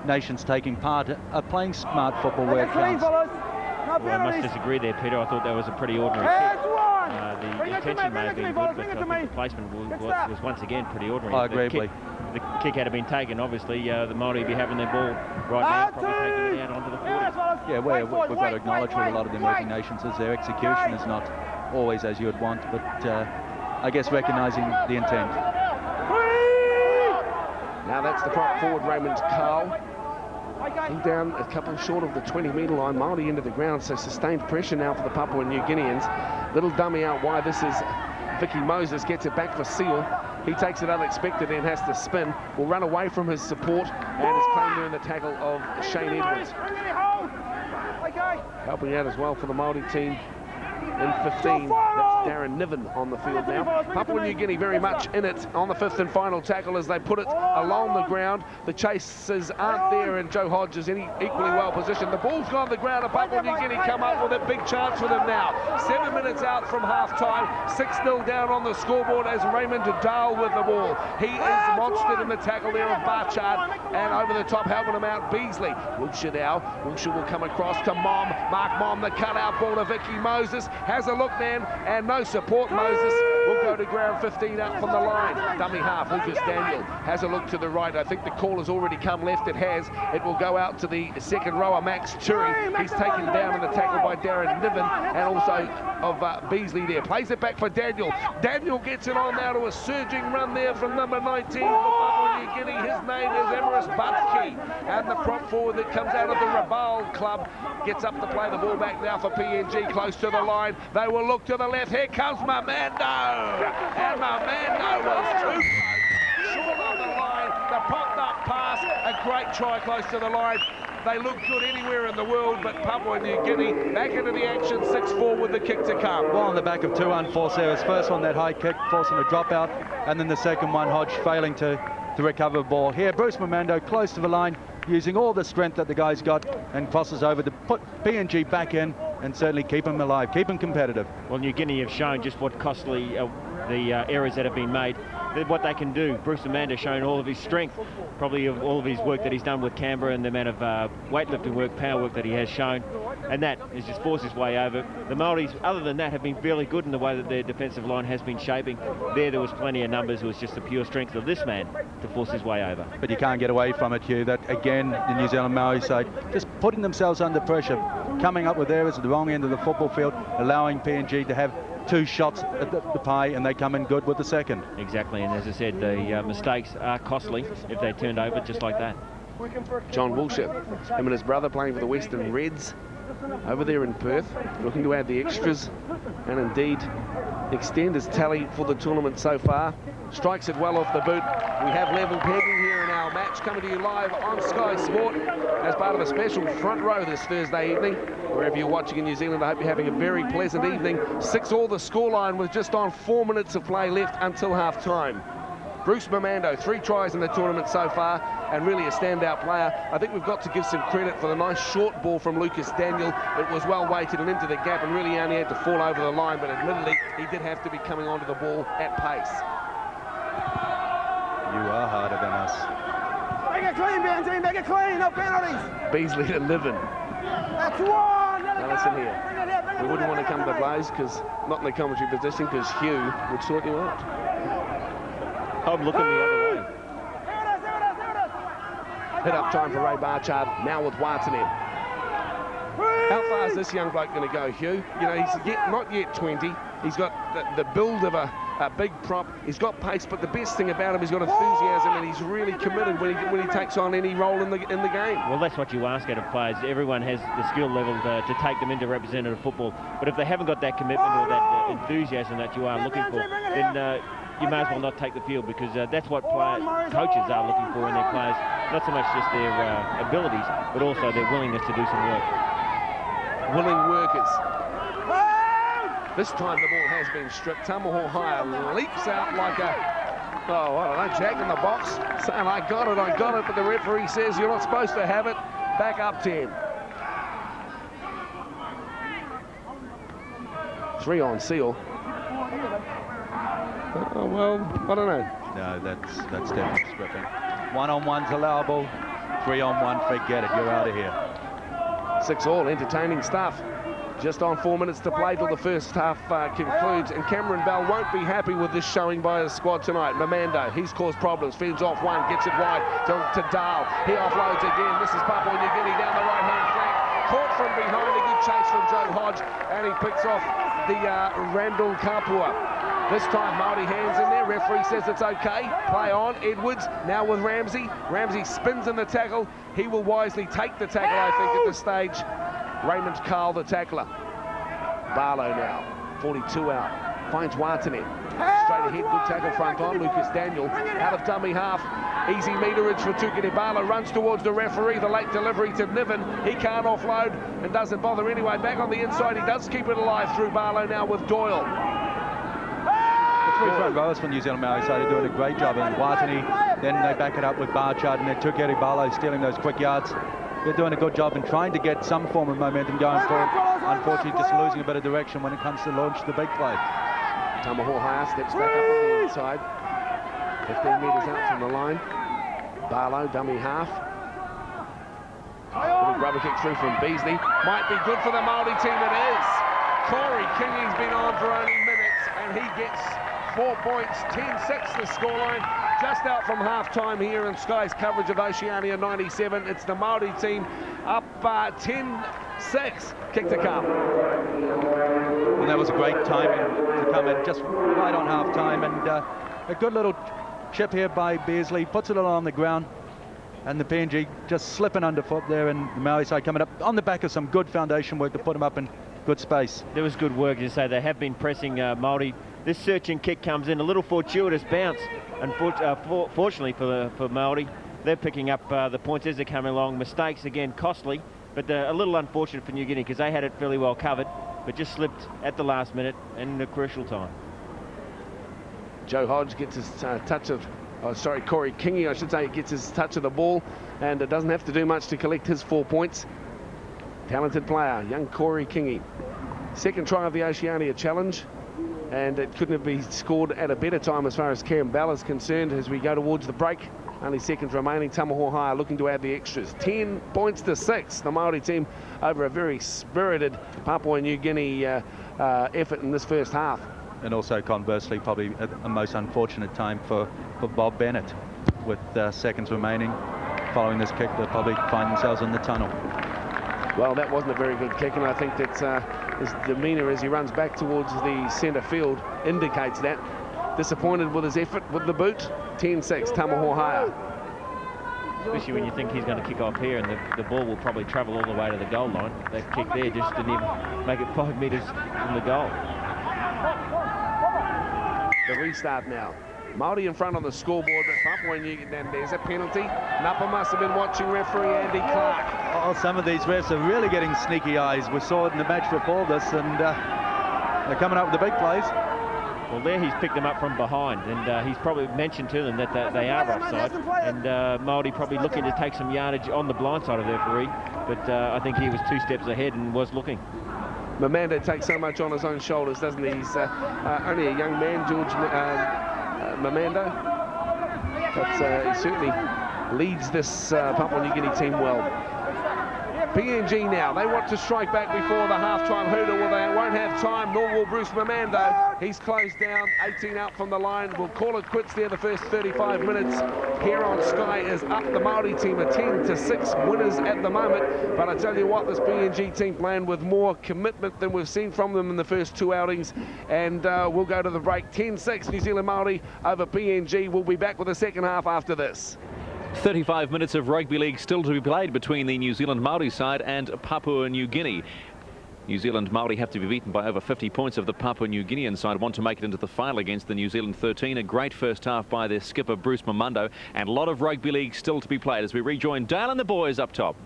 nations taking part are playing smart football where it counts. Well, I must disagree there, Peter. I thought that was a pretty ordinary kick. The intention may have been good, but I think the placement was once again pretty ordinary. I agree. The kick had been taken, obviously, the Maori would be having their ball right now, probably taking it out onto the 40. Yeah, we've got to acknowledge with a lot of the emerging nations is their execution is not always as you would want, but I guess recognising the intent. Now that's the prop forward, Raymond Carl. He's down a couple short of the 20-metre line, Maori into the ground, so sustained pressure now for the Papua New Guineans. Little dummy out wide. This is Vicky Moses, gets it back for Seal. He takes it unexpectedly and has to spin. Will run away from his support and is claimed there in the tackle of Shane Edwards. Helping out as well for the Maori team in 15. That's Darren Niven on the field now. Papua New Guinea very much in it on the 5th and final tackle as they put it along the ground. The chasers aren't there, and Joe Hodge is equally well positioned. The ball's gone to the ground, and Papua New Guinea come up with a big chance for them now. 7 minutes out from half-time, 6-0 down on the scoreboard as Raymond Dahl with the ball. He is monstered in the tackle there of Barchard, and over the top helping him out Beasley. Wilshire now. Wilshire will come across to Mom. Mark Mom, the cut-out ball to Vicky Moses. Has a look then, and no support. Moses will go to ground 15 up from the line. Dummy half, Lucas Daniel has a look to the right. I think the call has already come left. It has. It will go out to the second rower, Max Turi. He's taken down in the tackle by Darren Niven, and also of Beasley there. Plays it back for Daniel. Daniel gets it on now to a surging run there from number 19 for Papua New Guinea. His name is Emrys Butke, and the prop forward that comes out of the Rabaul club gets up to play the ball back now for PNG, close to the line. They will look to the left. Here comes Mamando, and Mamando was too short on the line. The popped up pass, a great try close to the line. They look good anywhere in the world, but Papua New Guinea back into the action, 6-4 with the kick to come. Well, on the back of two unforced errors. First one, that high kick, forcing a dropout, and then the second one, Hodge failing to recover the ball. Here, Bruce Mamando close to the line, using all the strength that the guy's got, and crosses over to put PNG back in and certainly keep him alive, keep him competitive. Well, New Guinea have shown just what costly the errors that have been made. what they can do. Bruce Amanda showing all of his strength, probably of all of his work that he's done with Canberra and the amount of weightlifting work, power work that he has shown, and that has just forced his way over. The Maoris, other than that, have been fairly good in the way that their defensive line has been shaping. There was plenty of numbers. It was just the pure strength of this man to force his way over. But you can't get away from it, Hugh. That again, the New Zealand Maori side just putting themselves under pressure, coming up with errors at the wrong end of the football field, allowing PNG to have 2 shots at the pie, and they come in good with the second. Exactly, and as I said, the mistakes are costly if they turned over just like that. John Wilshire, him and his brother playing for the Western Reds over there in Perth, looking to add the extras and indeed extend his tally for the tournament so far. Strikes it well off the boot. We have level pegging here in our match, coming to you live on Sky Sport as part of a special front row this Thursday evening. Wherever you're watching in New Zealand, I hope you're having a very pleasant evening. 6-all the scoreline with just on 4 minutes of play left until half-time. Bruce Mamando, 3 tries in the tournament so far, and really a standout player. I think we've got to give some credit for the nice short ball from Lucas Daniel. It was well weighted and into the gap, and really only had to fall over the line, but admittedly, he did have to be coming onto the ball at pace. You are harder than us. Make it clean, BNG, make it clean, no penalties. Beasley to Niven. That's one. Now listen here. We wouldn't want to come to blows, because not in the commentary position, because Hugh would sort you out. I'm looking the other way. Hit up time for Ray Barchard, now with Watanen. How far is this young bloke going to go, Hugh? You know, he's not yet 20. He's got the build of a big prop. He's got pace, but the best thing about him, he's got enthusiasm, and he's really committed when he takes on any role in the game. Well, that's what you ask out of players. Everyone has the skill level to take them into representative football. But if they haven't got that commitment or that enthusiasm that you are looking for, then you may as well not take the field, because that's what coaches are looking for in their players. Not so much just their abilities, but also their willingness to do some work. Willing workers. This time the ball has been stripped. Tamaho Hire leaps out like a, oh, I don't know, Jack in the box, saying, I got it, but the referee says you're not supposed to have it. Back up 10. 3 on Seal. Oh, well, I don't know. No, that's definitely stripping. 1-on-1's allowable. 3-on-1, forget it. You're out of here. 6-all, entertaining stuff. Just on 4 minutes to play till the first half concludes, and Cameron Bell won't be happy with this showing by his squad tonight. Mamando, he's caused problems, feeds off one, gets it wide to Dahl. He offloads again. This is Papua New Guinea down the right-hand flank. Caught from behind, a good chase from Joe Hodge, and he picks off the Randall Kapua. This time, Maori hands in there. Referee says it's okay. Play on. Edwards now with Ramsey. Ramsey spins in the tackle. He will wisely take the tackle, I think, at this stage. Raymond Carl, the tackler. Barlow now, 42 out. Finds Watanen. Straight ahead, good tackle front on. Lucas Daniel out of dummy half. Easy meterage for Tukene. Barlow runs towards the referee. The late delivery to Niven. He can't offload and doesn't bother anyway. Back on the inside, he does keep it alive through Barlow now with Doyle. The 3 front rowers for New Zealand Maori side are doing a great job. And Watani, then they back it up with Barchard, and then Tukere Barlow stealing those quick yards. They're doing a good job in trying to get some form of momentum going forward. Unfortunately, just losing a bit of direction when it comes to launch the big play. Tamaho Hire steps back up on the inside. 15 metres out from the line. Barlow, dummy half. Little rubber kick through from Beasley. Might be good for the Maori team, it is. Corey Kingley's been on for only minutes, and he gets 4 points, 10-6 the scoreline. Just out from half-time here in Sky's coverage of Oceania 97. It's the Maori team up 10-6. Kick to come. And that was a great timing to come in just right on half-time. And a good little chip here by Beasley. Puts it on the ground. And the PNG just slipping underfoot there, and the Maori side coming up on the back of some good foundation work to put them up in good space. There was good work, as you say. They have been pressing Maori. This searching kick comes in, a little fortuitous bounce. Fortunately for Maori, they're picking up the points as they're coming along. Mistakes, again, costly, but a little unfortunate for New Guinea, because they had it fairly well covered, but just slipped at the last minute and the crucial time. Joe Hodge gets his touch of, Corey Kingy, I should say, gets his touch of the ball, and it doesn't have to do much to collect his 4 points. Talented player, young Corey Kingy. Second try of the Oceania Challenge. And it couldn't have been scored at a better time as far as Cameron Bell is concerned as we go towards the break. Only seconds remaining. Tamaho High looking to add the extras. 10 points to 6. The Maori team over a very spirited Papua New Guinea effort in this first half. And also conversely, probably a most unfortunate time for Bob Bennett. With seconds remaining following this kick, they'll probably find themselves in the tunnel. Well, that wasn't a very good kick, and I think that his demeanour as he runs back towards the centre field indicates that. Disappointed with his effort with the boot. 10-6, Tamaho High. Especially when you think he's going to kick off here and the ball will probably travel all the way to the goal line. That kick there just didn't even make it 5 metres from the goal. The restart now. Maori in front on the scoreboard, but Papua New Guinea, and there's a penalty. Napa must have been watching referee Andy Clark. Oh, some of these refs are really getting sneaky eyes. We saw it in the match before this, and they're coming up with the big plays. Well, there he's picked them up from behind, and he's probably mentioned to them that they are offside, and Maori probably looking to take some yardage on the blind side of the referee, but I think he was 2 steps ahead and was looking. Mamanda takes so much on his own shoulders, doesn't he? He's only a young man, George Mamanda, but he certainly leads this Papua New Guinea team well. PNG now, they want to strike back before the half-time hooter. Well, they won't have time, nor will Bruce Mamando. He's closed down, 18 out from the line. We'll call it quits there the first 35 minutes. Here on Sky is up. The Maori team are 10-6 winners at the moment. But I tell you what, this PNG team playing with more commitment than we've seen from them in the first 2 outings. And we'll go to the break. 10-6 New Zealand Maori over PNG. We'll be back with the second half after this. 35 minutes of rugby league still to be played between the New Zealand Maori side and Papua New Guinea. New Zealand Maori have to be beaten by over 50 points if the Papua New Guinean side want to make it into the final against the New Zealand 13. A great first half by their skipper Bruce Mamando, and a lot of rugby league still to be played as we rejoin Dale and the boys up top.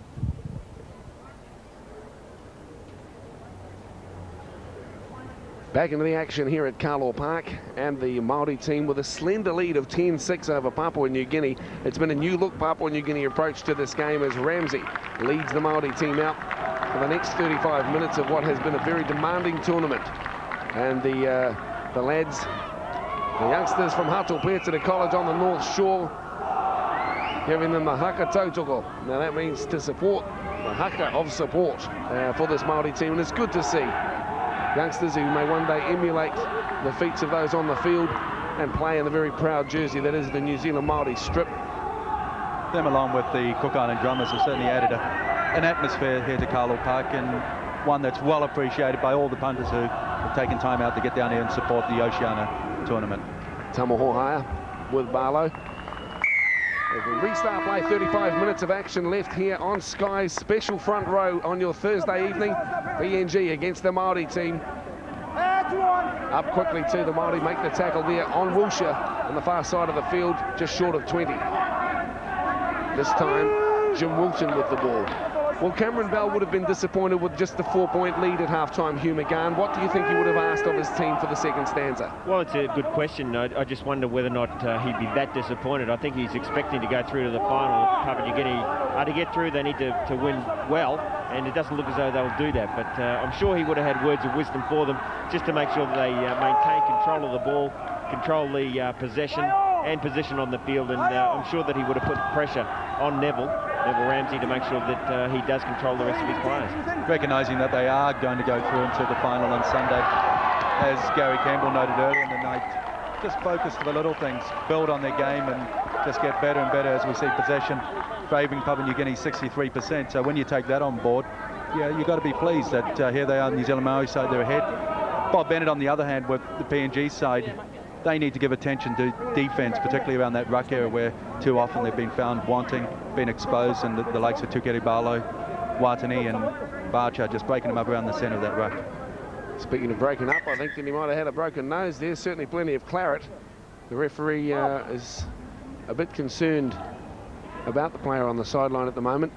Back into the action here at Carlaw Park, and the Maori team with a slender lead of 10-6 over Papua New Guinea. It's been a new look Papua New Guinea approach to this game as Ramsey leads the Maori team out for the next 35 minutes of what has been a very demanding tournament. And the lads, the youngsters from Hatopeta College on the North Shore, giving them the haka tautoko. Now that means to support, the haka of support for this Maori team, and it's good to see youngsters who may one day emulate the feats of those on the field and play in the very proud jersey that is the New Zealand Maori strip. Them along with the Cook Island Drummers have certainly added an atmosphere here to Carlaw Park, and one that's well appreciated by all the punters who have taken time out to get down here and support the Oceania tournament. Tamaho High with Barlow. As we restart play, 35 minutes of action left here on Sky's special front row on your Thursday evening. PNG against the Maori team. Up quickly to the Maori, make the tackle there on Wilshire on the far side of the field, just short of 20. This time, Jim Wilton with the ball. Well, Cameron Bell would have been disappointed with just the 4-point lead at half-time. Hugh McGann, what do you think he would have asked of his team for the second stanza? Well, it's a good question. I just wonder whether or not he'd be that disappointed. I think he's expecting to go through to the final of Papua New Guinea. To get through, they need to win well, and it doesn't look as though they'll do that. But I'm sure he would have had words of wisdom for them, just to make sure that they maintain control of the ball, control the possession and position on the field, and I'm sure that he would have put pressure on Neville Ramsey to make sure that he does control the rest of his players. Recognising that they are going to go through into the final on Sunday, as Gary Campbell noted earlier in the night, just focus for the little things, build on their game and just get better and better as we see possession favouring Papua New Guinea 63%. So when you take that on board, yeah, you've got to be pleased that here they are, New Zealand Maori side, they're ahead. Bob Bennett on the other hand with the PNG side, they need to give attention to defence, particularly around that ruck area where too often they've been found wanting, been exposed, and the likes of Tukeri Barlow, Watani and Barcha just breaking them up around the centre of that ruck. Speaking of breaking up, I think that he might have had a broken nose. There's certainly plenty of claret. The referee is a bit concerned about the player on the sideline at the moment.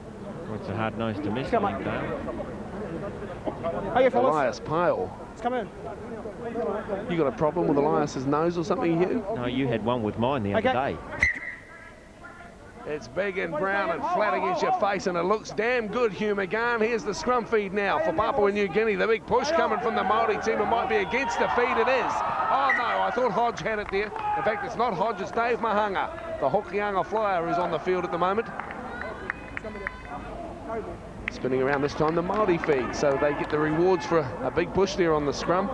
Well, it's a hard nose to miss. Come on. Hey, Elias Pyle. Come in. You got a problem with Elias's nose or something here? No, you had one with mine the other day. It's big and brown and flat against your face, and it looks damn good, Hugh McGahn. Here's the scrum feed now for Papua New Guinea. The big push coming from the Maori team. It might be against the feed. It is. Oh, no, I thought Hodge had it there. In fact, it's not Hodge, it's Dave Mahanga, the Hokianga flyer, who's on the field at the moment. Spinning around this time, the Maori feed, so they get the rewards for a big push there on the scrum.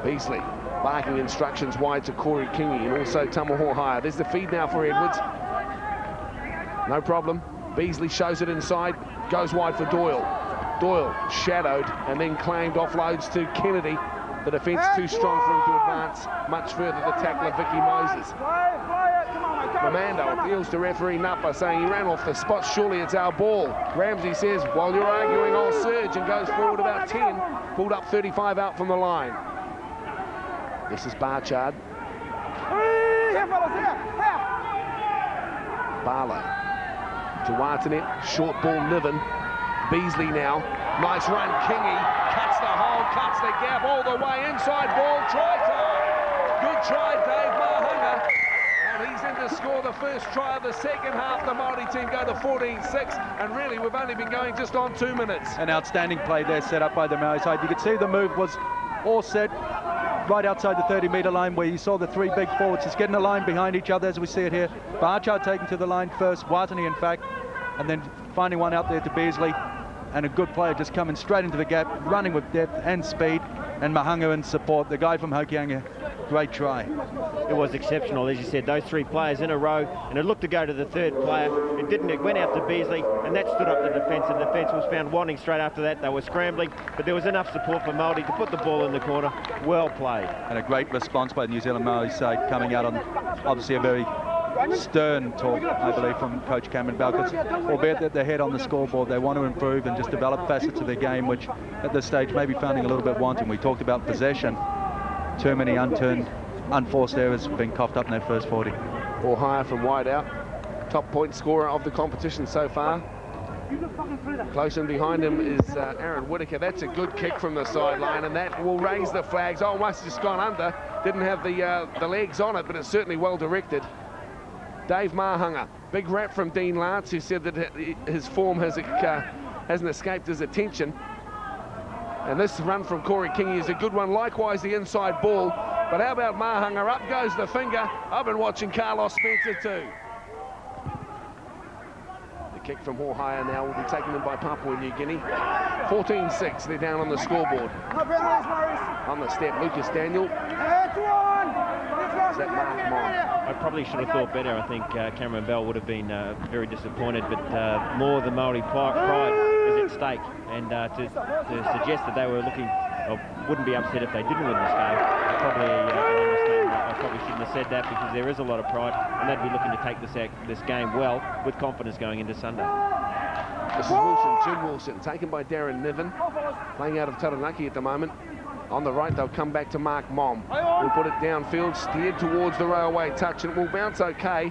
Beasley barking instructions wide to Corey Kingi and also Tamaho Hire. There's the feed now for Edwards. No problem. Beasley shows it inside, goes wide for Doyle. Doyle shadowed and then claimed, offloads to Kennedy. The defence too strong for him to advance much further. The tackler, Vicky Moses. Mamando appeals to referee Napa, saying he ran off the spot. Surely it's our ball. Ramsey says, while you're arguing, I'll surge, and goes forward about 10. Pulled up 35 out from the line. This is Barchard. Barlow to Watanet, short ball Niven. Beasley now, nice run, Kingi, cuts the hole, cuts the gap all the way, inside ball, try time. Good try, Dave Mahanga. And he's in to score the first try of the second half. The Maori team go to 14-6, and really we've only been going just on 2 minutes. An outstanding play there set up by the Maori side. You could see the move was all set right outside the 30-metre line, where you saw the three big forwards just getting a line behind each other as we see it here. Barchard taking to the line first, Watani in fact, and then finding one out there to Beasley, and a good player just coming straight into the gap, running with depth and speed, and Mahanga in support. The guy from Hokianga, great try. It was exceptional, as you said, those three players in a row, and it looked to go to the third player. It didn't, it went out to Beasley, and that stood up the defence, and the defence was found wanting straight after that. They were scrambling, but there was enough support for Maori to put the ball in the corner. Well played. And a great response by the New Zealand Maori side, coming out on obviously a very stern talk, I believe, from Coach Cameron Bell, because albeit that they're head on the scoreboard, they want to improve and just develop facets of their game, which at this stage may be finding a little bit wanting. We talked about possession. Too many unturned, unforced errors being coughed up in that first 40. Or higher from wide out. Top point scorer of the competition so far. Close in behind him is Aaron Whittaker. That's a good kick from the sideline, and that will raise the flags. Oh, must have just gone under. Didn't have the legs on it, but it's certainly well directed. Dave Mahanga, big rap from Dean Lance, who said that his form hasn't escaped his attention. And this run from Corey Kingi is a good one. Likewise, the inside ball. But how about Mahanga? Up goes the finger. I've been watching Carlos Spencer too. The kick from Hohaya now will be taken in by Papua New Guinea. 14-6, they're down on the scoreboard. On the step, Lucas Daniel. Is that Mark Mott? I probably should have thought better. I think Cameron Bell would have been very disappointed, but more the Maori pride is at stake, and to suggest that they were looking, or wouldn't be upset if they didn't win this game, probably an understatement. I probably shouldn't have said that, because there is a lot of pride, and they'd be looking to take this game well, with confidence going into Sunday. This is Wilson, Jim Wilson, taken by Darren Niven, playing out of Taranaki at the moment. On the right, they'll come back to Mark Mom. We'll put it downfield, steered towards the railway touch, and it will bounce okay.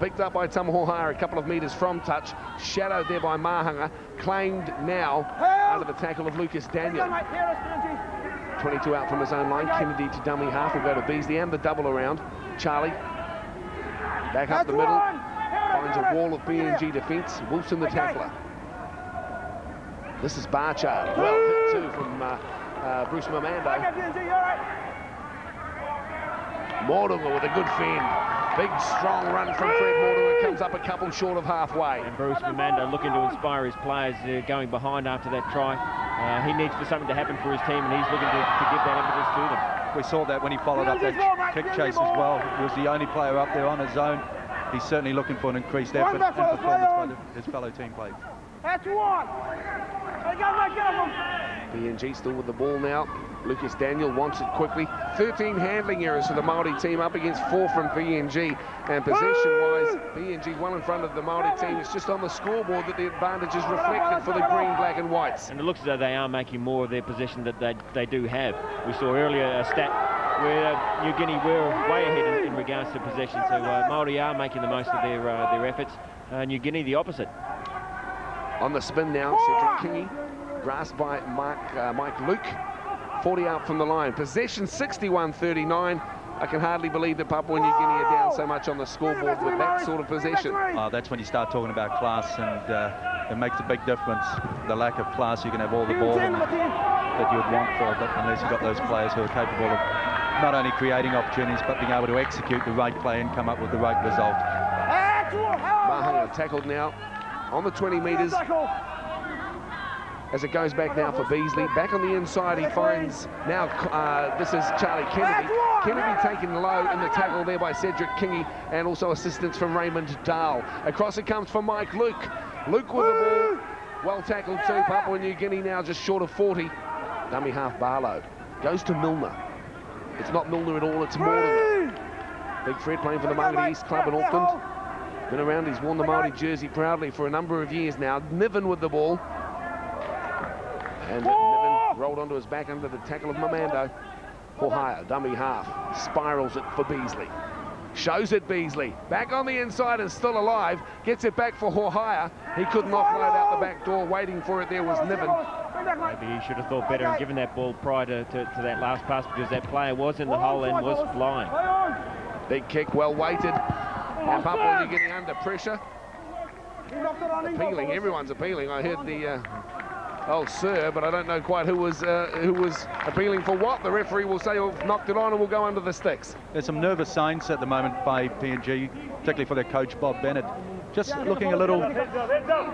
Picked up by Tamaho Hire a couple of metres from touch. Shadowed there by Mahanga. Claimed now under the tackle of Lucas Daniel. 22 out from his own line. Kennedy to dummy half will go to Beasley, and the double around. Charlie back up the middle. Finds a wall of PNG defence. Wilson the tackler. This is Barchard. Well hit too from Bruce Mamando. Mortimer with a good fend. Big strong run from Fred Mortimer, comes up a couple short of halfway. And Bruce Mamando looking to inspire his players going behind after that try. He needs for something to happen for his team, and he's looking to give that impetus to them. We saw that when he followed up that kick chase as well. He was the only player up there on his own. He's certainly looking for an increased effort and performance by his fellow team players. That's one. PNG still with the ball now. Lucas Daniel wants it quickly. 13 handling errors for the Maori team, up against 4 from PNG. And possession-wise, PNG well in front of the Maori team. It's just on the scoreboard that the advantage is reflected for the green, black and whites. And it looks as though they are making more of their possession that they do have. We saw earlier a stat where New Guinea were way ahead in regards to possession. So Maori are making the most of their efforts. New Guinea the opposite. On the spin now, Cedric Kingi, grasped by Mike Luke. 40 out from the line. Possession 61-39. I can hardly believe that Papua New Guinea are down so much on the scoreboard with that sort of possession. That's when you start talking about class, and it makes a big difference. The lack of class, you can have all the ball that you would want for, but unless you've got those players who are capable of not only creating opportunities, but being able to execute the right play and come up with the right result. Mahanga tackled now on the 20 metres. As it goes back now for Beasley. Back on the inside, he finds now, this is Charlie Kennedy. Kennedy taken low in the tackle there by Cedric Kingy, and also assistance from Raymond Dahl. Across it comes for Mike Luke. Luke with the ball. Well tackled too. Papua New Guinea now just short of 40. Dummy half Barlow. Goes to Milner. It's not Milner at all, it's Mortimer. Big Fred playing for the Maori East Club in Auckland. Been around, he's worn the Maori jersey proudly for a number of years now. Niven with the ball. And Niven rolled onto his back under the tackle of Mamando. Hohaya, dummy half, spirals it for Beasley. Shows it Beasley. Back on the inside and still alive. Gets it back for Hohaya. He couldn't offload out the back door. Waiting for it there was Niven. Maybe he should have thought better and given that ball prior to that last pass, because that player was in the hole and was flying. Big kick, well weighted. Now Papua New Guinea under pressure. Appealing, everyone's appealing. I heard the oh sir, but I don't know quite who was appealing for what. The referee will say, "We've knocked it on," and we'll go under the sticks. There's some nervous signs at the moment by PNG, particularly for their coach Bob Bennett. Just looking a little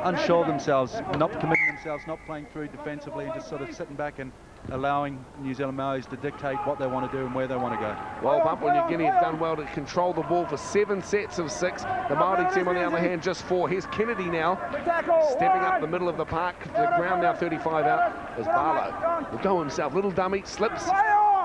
unsure of themselves, not committing themselves, not playing through defensively, and just sort of sitting back and allowing New Zealand Maoris to dictate what they want to do and where they want to go. Well, Papua New Guinea has done well to control the ball for 7 sets of 6. The Maori team, on the other hand, just 4. Here's Kennedy now, stepping up the middle of the park. The ground now 35 out as Barlow will go himself. Little dummy, slips,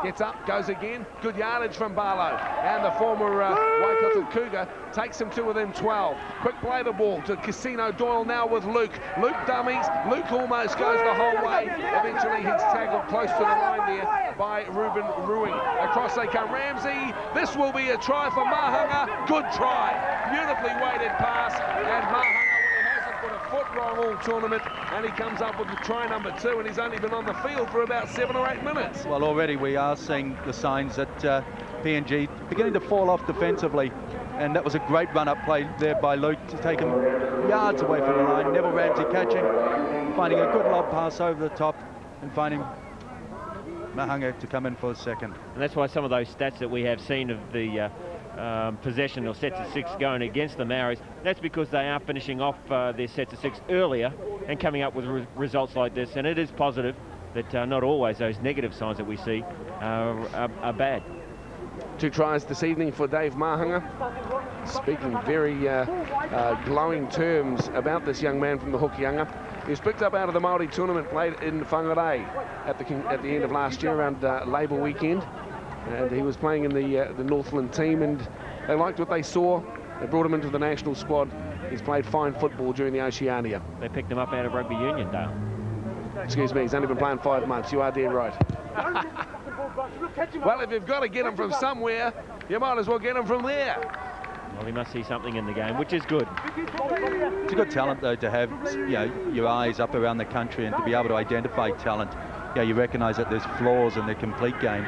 gets up, goes again. Good yardage from Barlow. And the former Waikato Cougar takes him to within 12. Quick play the ball to Casino Doyle now with Luke. Luke dummies. Luke almost goes the whole way. Eventually he's tackled close to the line there by Ruben Rui. Across they come. Ramsey. This will be a try for Mahanga. Good try. Beautifully weighted pass. And Mahanga, hasn't put a foot wrong all tournament, and he comes up with the try number 2, and he's only been on the field for about 7 or 8 minutes. Well, already we are seeing the signs that PNG beginning to fall off defensively, and that was a great run-up play there by Luke to take him yards away from the line. Neville Ramsey catching, finding a good lob pass over the top, and finding Mahanga to come in for a second. And that's why some of those stats that we have seen of the possession or sets of 6 going against the Maoris, that's because they are finishing off their sets of 6 earlier and coming up with results like this. And it is positive that not always those negative signs that we see are bad. 2 tries this evening for Dave Mahanga, speaking very glowing terms about this young man from the Hokianga. He was picked up out of the Maori tournament played in Whangarei at the end of last year around Labour weekend, and he was playing in the Northland team, and they liked what they saw. They brought him into the national squad. He's played fine football during the Oceania. They picked him up out of rugby union, Dale. Excuse me, he's only been playing 5 months. You are dead right. Well, if you've got to get him from somewhere, you might as well get him from there. Well, he must see something in the game, which is good. It's a good talent, though, to have your eyes up around the country and to be able to identify talent. You recognise that there's flaws in their complete game,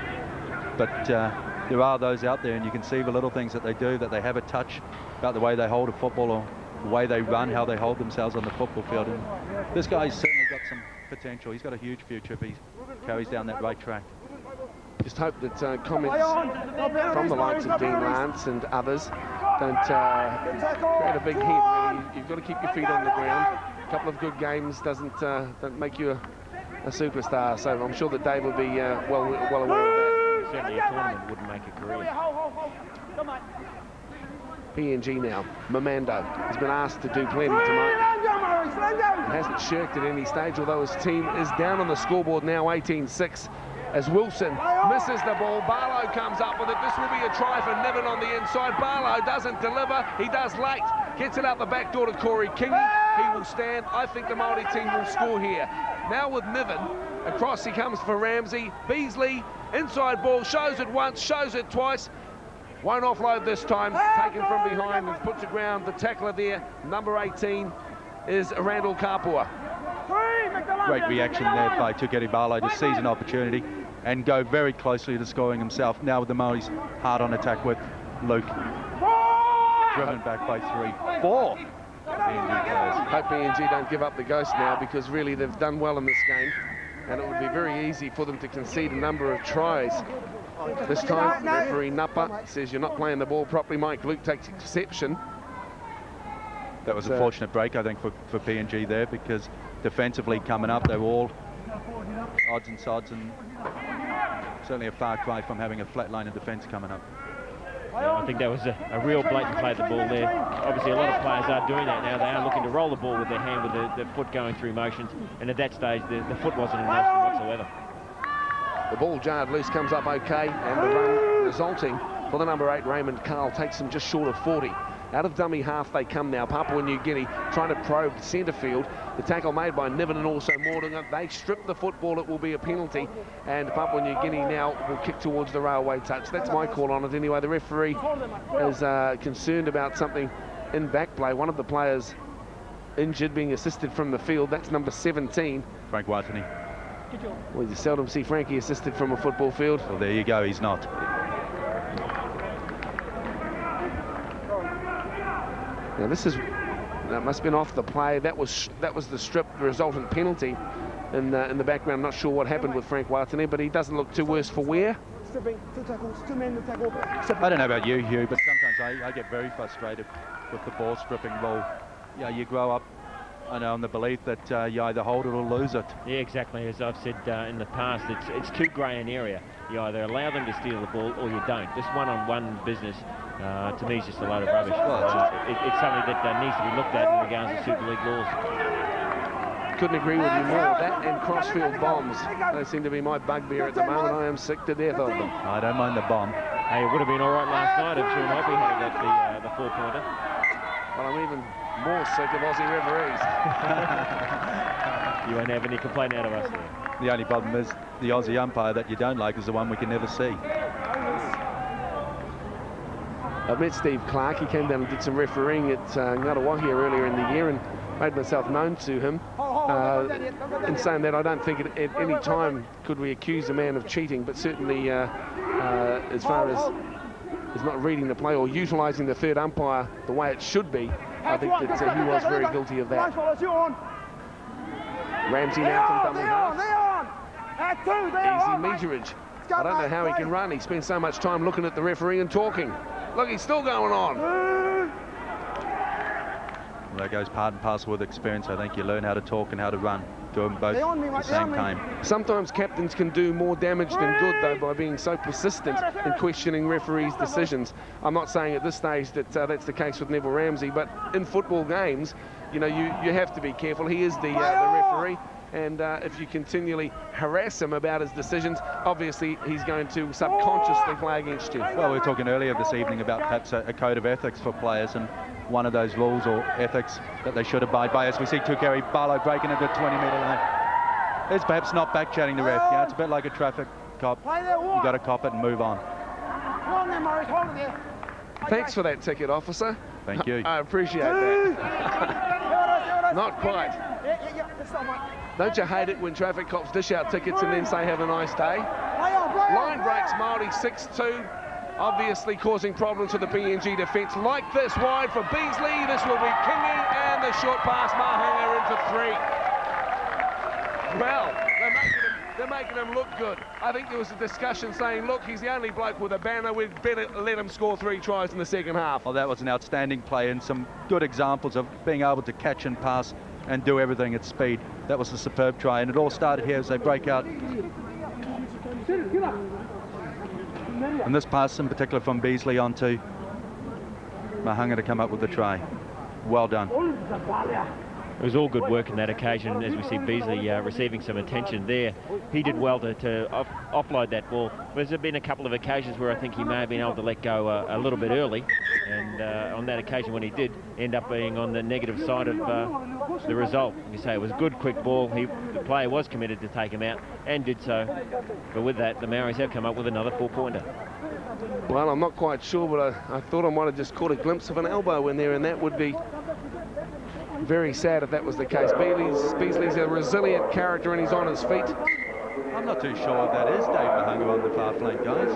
but there are those out there, and you can see the little things that they do, that they have a touch about the way they hold a football or the way they run, how they hold themselves on the football field. And this guy's certainly got some potential. He's got a huge future if he carries down that right track. Just hope that comments from the likes of Dean Lance and others don't create a big head. Really. You've got to keep your feet on the ground. A couple of good games don't make you a superstar. So I'm sure that Dave will be well aware of that. Certainly a tournament wouldn't make a career. PNG now. Mamando has been asked to do plenty tonight. He hasn't shirked at any stage, although his team is down on the scoreboard now, 18-6. As Wilson misses the ball, Barlow comes up with it. This will be a try for Niven on the inside. Barlow doesn't deliver. He does late. Gets it out the back door to Corey Kingy. He will stand. I think the Maori team will score here. Now with Niven, across he comes for Ramsey. Beasley, inside ball, shows it once, shows it twice. Won't offload this time. Taken from behind and put to ground. The tackler there, number 18, is Randall Kapua. Great reaction there by Tukeri Barlow to seize an opportunity. and go very closely to scoring himself. Now with the Maoris hard on attack with Luke. Driven back by 3-4. PNG players. Hope PNG don't give up the ghost now, because really they've done well in this game, and it would be very easy for them to concede a number of tries. This time, referee Napa says you're not playing the ball properly. Mike Luke takes exception. That was a fortunate break, I think, for PNG there, because defensively coming up, they were all odds and sods, and certainly a far cry from having a flat line of defence coming up. Yeah, I think that was a real blatant play of the ball there. Obviously, a lot of players are doing that now. They are looking to roll the ball with their hand, with the foot going through motions, and at that stage, the foot wasn't in motion whatsoever. The ball jarred loose, comes up okay, and the run resulting for the number 8, Raymond Carl, takes him just short of 40. Out of dummy half they come now. Papua New Guinea trying to probe the centre field. The tackle made by Niven and also Mordinga. They strip the football. It will be a penalty. And Papua New Guinea now will kick towards the railway touch. That's my call on it anyway. The referee is concerned about something in back play. One of the players injured, being assisted from the field. That's number 17. Frank Watani. Well, you seldom see Frankie assisted from a football field. Well, there you go. He's not. Now that must have been off the play. That was the strip, the resultant penalty in the background. Not sure what happened with Frank Watani, but he doesn't look too worse for wear. I don't know about you, Hugh, but sometimes I get very frustrated with the ball stripping rule. Yeah, you grow up, I know, on the belief that you either hold it or lose it. Yeah, exactly. As I've said in the past, it's too grey an area. You either allow them to steal the ball or you don't. This one-on-one business, to me, is just a load of rubbish. Well, it's something that needs to be looked at in regards to Super League laws. Couldn't agree with you more. That and crossfield bombs, they seem to be my bugbear at the moment. I am sick to death of them. I don't mind the bomb. Hey, it would have been all right last night if Sean Hoppy had got the four-pointer. Well, I'm even more sick of Aussie referees. You won't have any complaint out of us there. The only problem is the Aussie umpire that you don't like is the one we can never see. I've met Steve Clark. He came down and did some refereeing at Ngārawahia earlier in the year and made myself known to him. In saying that, I don't think at any time could we accuse a man of cheating, but certainly as far as not reading the play or utilising the third umpire the way it should be, I think that he was very guilty of that. Ramsey now from dummy half. Easy meterage. I don't know how he can run. He spends so much time looking at the referee and talking. Look, he's still going on. Well, that goes part and parcel with experience. I think you learn how to talk and how to run. Do them both at the same time. Sometimes captains can do more damage than good, though, by being so persistent in questioning referees' decisions. I'm not saying at this stage that that's the case with Neville Ramsey, but in football games, you know, you have to be careful. He is the referee. And if you continually harass him about his decisions, obviously he's going to subconsciously play against you. Well, we were talking earlier this evening about perhaps a code of ethics for players, and one of those rules or ethics that they should abide by, as we see Tukari Barlow breaking into the 20-metre line, is perhaps not back-chatting the ref. You know, it's a bit like a traffic cop. You've got to cop it and move on. Thanks for that ticket, officer. Thank you. I appreciate that. Not quite. Don't you hate it when traffic cops dish out tickets and then say have a nice day? Line breaks Maori 6-2, obviously causing problems for the PNG defence. Like this, wide for Beasley. This will be Kingy, and the short pass Mahanga in for 3. Well, they're making him look good. I think there was a discussion saying, look, he's the only bloke with a banner. We'd better let him score 3 tries in the second half. Well, that was an outstanding play and some good examples of being able to catch and pass and do everything at speed. That was a superb try, and it all started here as they break out. And this pass in particular from Beasley onto Mahanga to come up with the try. Well done. It was all good work on that occasion, as we see Beasley receiving some attention there. He did well to offload that ball. There's been a couple of occasions where I think he may have been able to let go a little bit early, and on that occasion when he did end up being on the negative side of the result. You say it was a good, quick ball. The player was committed to take him out and did so. But with that, the Maoris have come up with another 4-pointer. Well, I'm not quite sure, but I thought I might have just caught a glimpse of an elbow in there, and that would be very sad if that was the case. Beasley's a resilient character and he's on his feet. I'm not too sure if that is Dave Mahunga on the far flank, guys.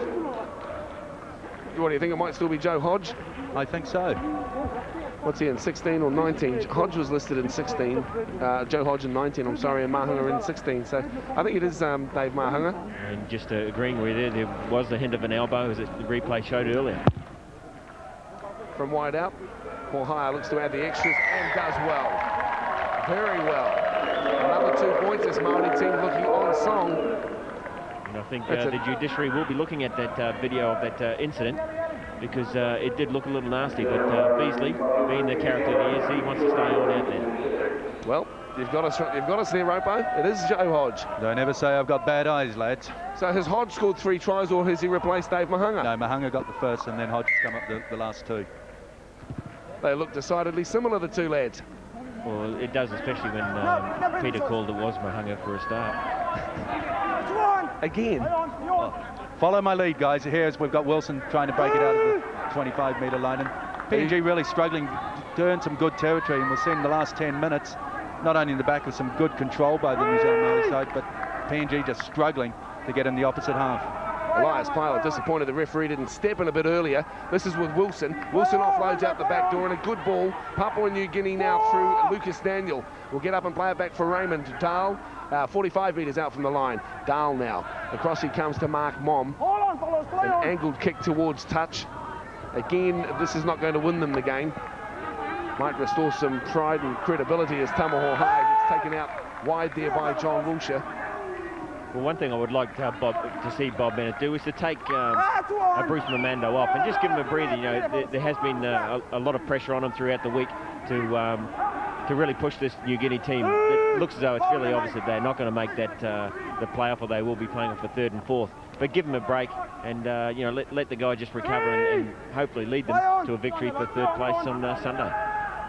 What do you think? It might still be Joe Hodge? I think so. What's he in, 16 or 19? Hodge was listed in 16. Joe Hodge in 19, I'm sorry, and Mahunga in 16. So I think it is Dave Mahunga. And just agreeing with you, there was the hint of an elbow, as the replay showed earlier. From wide out, Hauhaya looks to add the extras and does well. Very well. Another 2 points. This Maori team looking on song. And I think the judiciary will be looking at that video of that incident, because it did look a little nasty, but Beasley, being the character that he is, he wants to stay on out there. Well, you've got us there, Ropo. It is Joe Hodge. Don't ever say I've got bad eyes, lads. So has Hodge scored 3 tries, or has he replaced Dave Mahunga? No, Mahunga got the first, and then Hodge come up the last 2. They look decidedly similar, the 2 lads. Well, it does, especially when Peter called it was Mahunga for a start. Again. Follow my lead, guys. Here's we've got Wilson trying to break it out of the 25-metre line, and PNG really struggling to earn some good territory, and we've seen the last 10 minutes, not only in the back with some good control by the New Zealand Maori side, but PNG just struggling to get in the opposite half. Elias Pilot disappointed the referee didn't step in a bit earlier. This is with Wilson. Wilson offloads out the back door, and a good ball. Papua New Guinea now through Lucas Daniel. Will get up and play it back for Raymond Dahl. 45 metres out from the line. Dahl now. Across he comes to Mark Mom. An angled kick towards touch. Again, this is not going to win them the game. Might restore some pride and credibility as Tamaho High gets taken out wide there by John Wilshire. Well, one thing I would like to see Bob Bennett do is to take Bruce Mamando off and just give him a breather. You know, there has been a lot of pressure on him throughout the week to really push this New Guinea team. It looks as though it's fairly obvious that they're not going to make that the playoff, or they will be playing for 3rd and 4th. But give them a break, and you know, let the guy just recover and hopefully lead them to a victory for 3rd place on Sunday.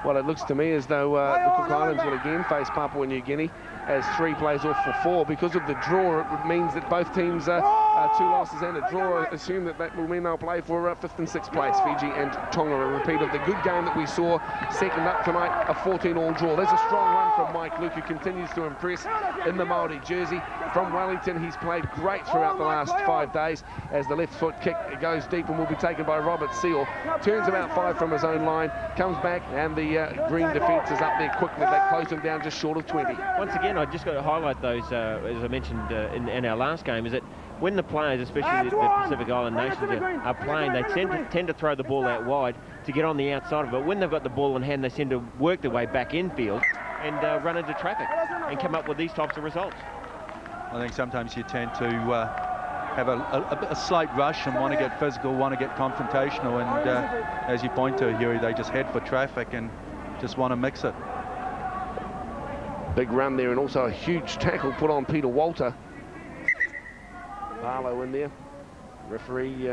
Well, it looks to me as though the Cook Islands will again face Papua New Guinea as 3 plays off for 4. Because of the draw, it means that both teams 2 losses and a draw. Assume that will mean they'll play for 5th and 6th place. Fiji and Tonga, a repeat of the good game that we saw second up tonight, a 14-all draw. There's a strong run from Mike Luke, who continues to impress in the Maori jersey. From Wellington, he's played great throughout the last 5 days as the left foot kick goes deep and will be taken by Robert Seal. Turns about 5 from his own line, comes back, and the green defence is up there quickly. They close him down just short of 20. Once again, I just got to highlight those, as I mentioned in our last game, is that when the players, especially the Pacific Island nations, are playing, they tend to throw the ball out wide to get on the outside of it. When they've got the ball in hand, they tend to work their way back infield and run into traffic and come up with these types of results. I think sometimes you tend to have a slight rush and want to get physical, want to get confrontational, and as you point to, Huey, they just head for traffic and just want to mix it. Big run there, and also a huge tackle put on Peter Walter. Barlow in there. Referee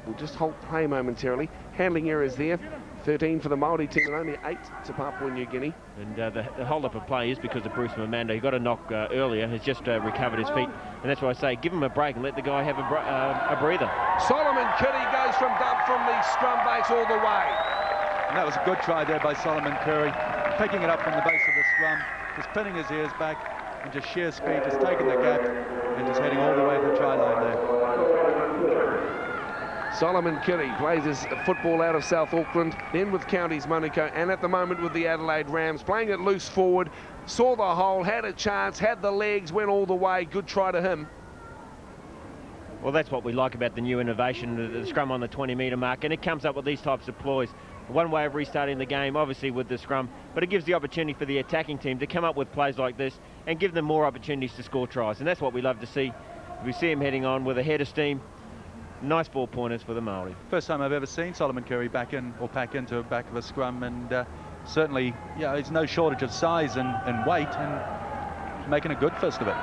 will just halt play momentarily. Handling errors there. 13 for the Maori team and only 8 to Papua New Guinea. And the hold-up of play is because of Bruce Mamando. He got a knock earlier, has just recovered his feet, and that's why I say give him a break and let the guy have a breather. Solomon Kitty goes from the scrum base all the way. And that was a good try there by Solomon Curry, picking it up from the base of the scrum, just pinning his ears back, and just sheer speed, just taking the gap and just heading all the way to the try line there. Solomon Kitty plays his football out of South Auckland, then with Counties Monaco, and at the moment with the Adelaide Rams, playing it loose forward, saw the hole, had a chance, had the legs, went all the way. Good try to him. Well, that's what we like about the new innovation, the scrum on the 20-metre mark, and it comes up with these types of ploys. One way of restarting the game, obviously with the scrum, but it gives the opportunity for the attacking team to come up with plays like this and give them more opportunities to score tries, and that's what we love to see. We see him heading on with a head of steam. Nice 4 pointers for the Maori. First time I've ever seen Solomon Curry back into the back of a scrum, and certainly, yeah, there's no shortage of size and weight, and making a good fist of it.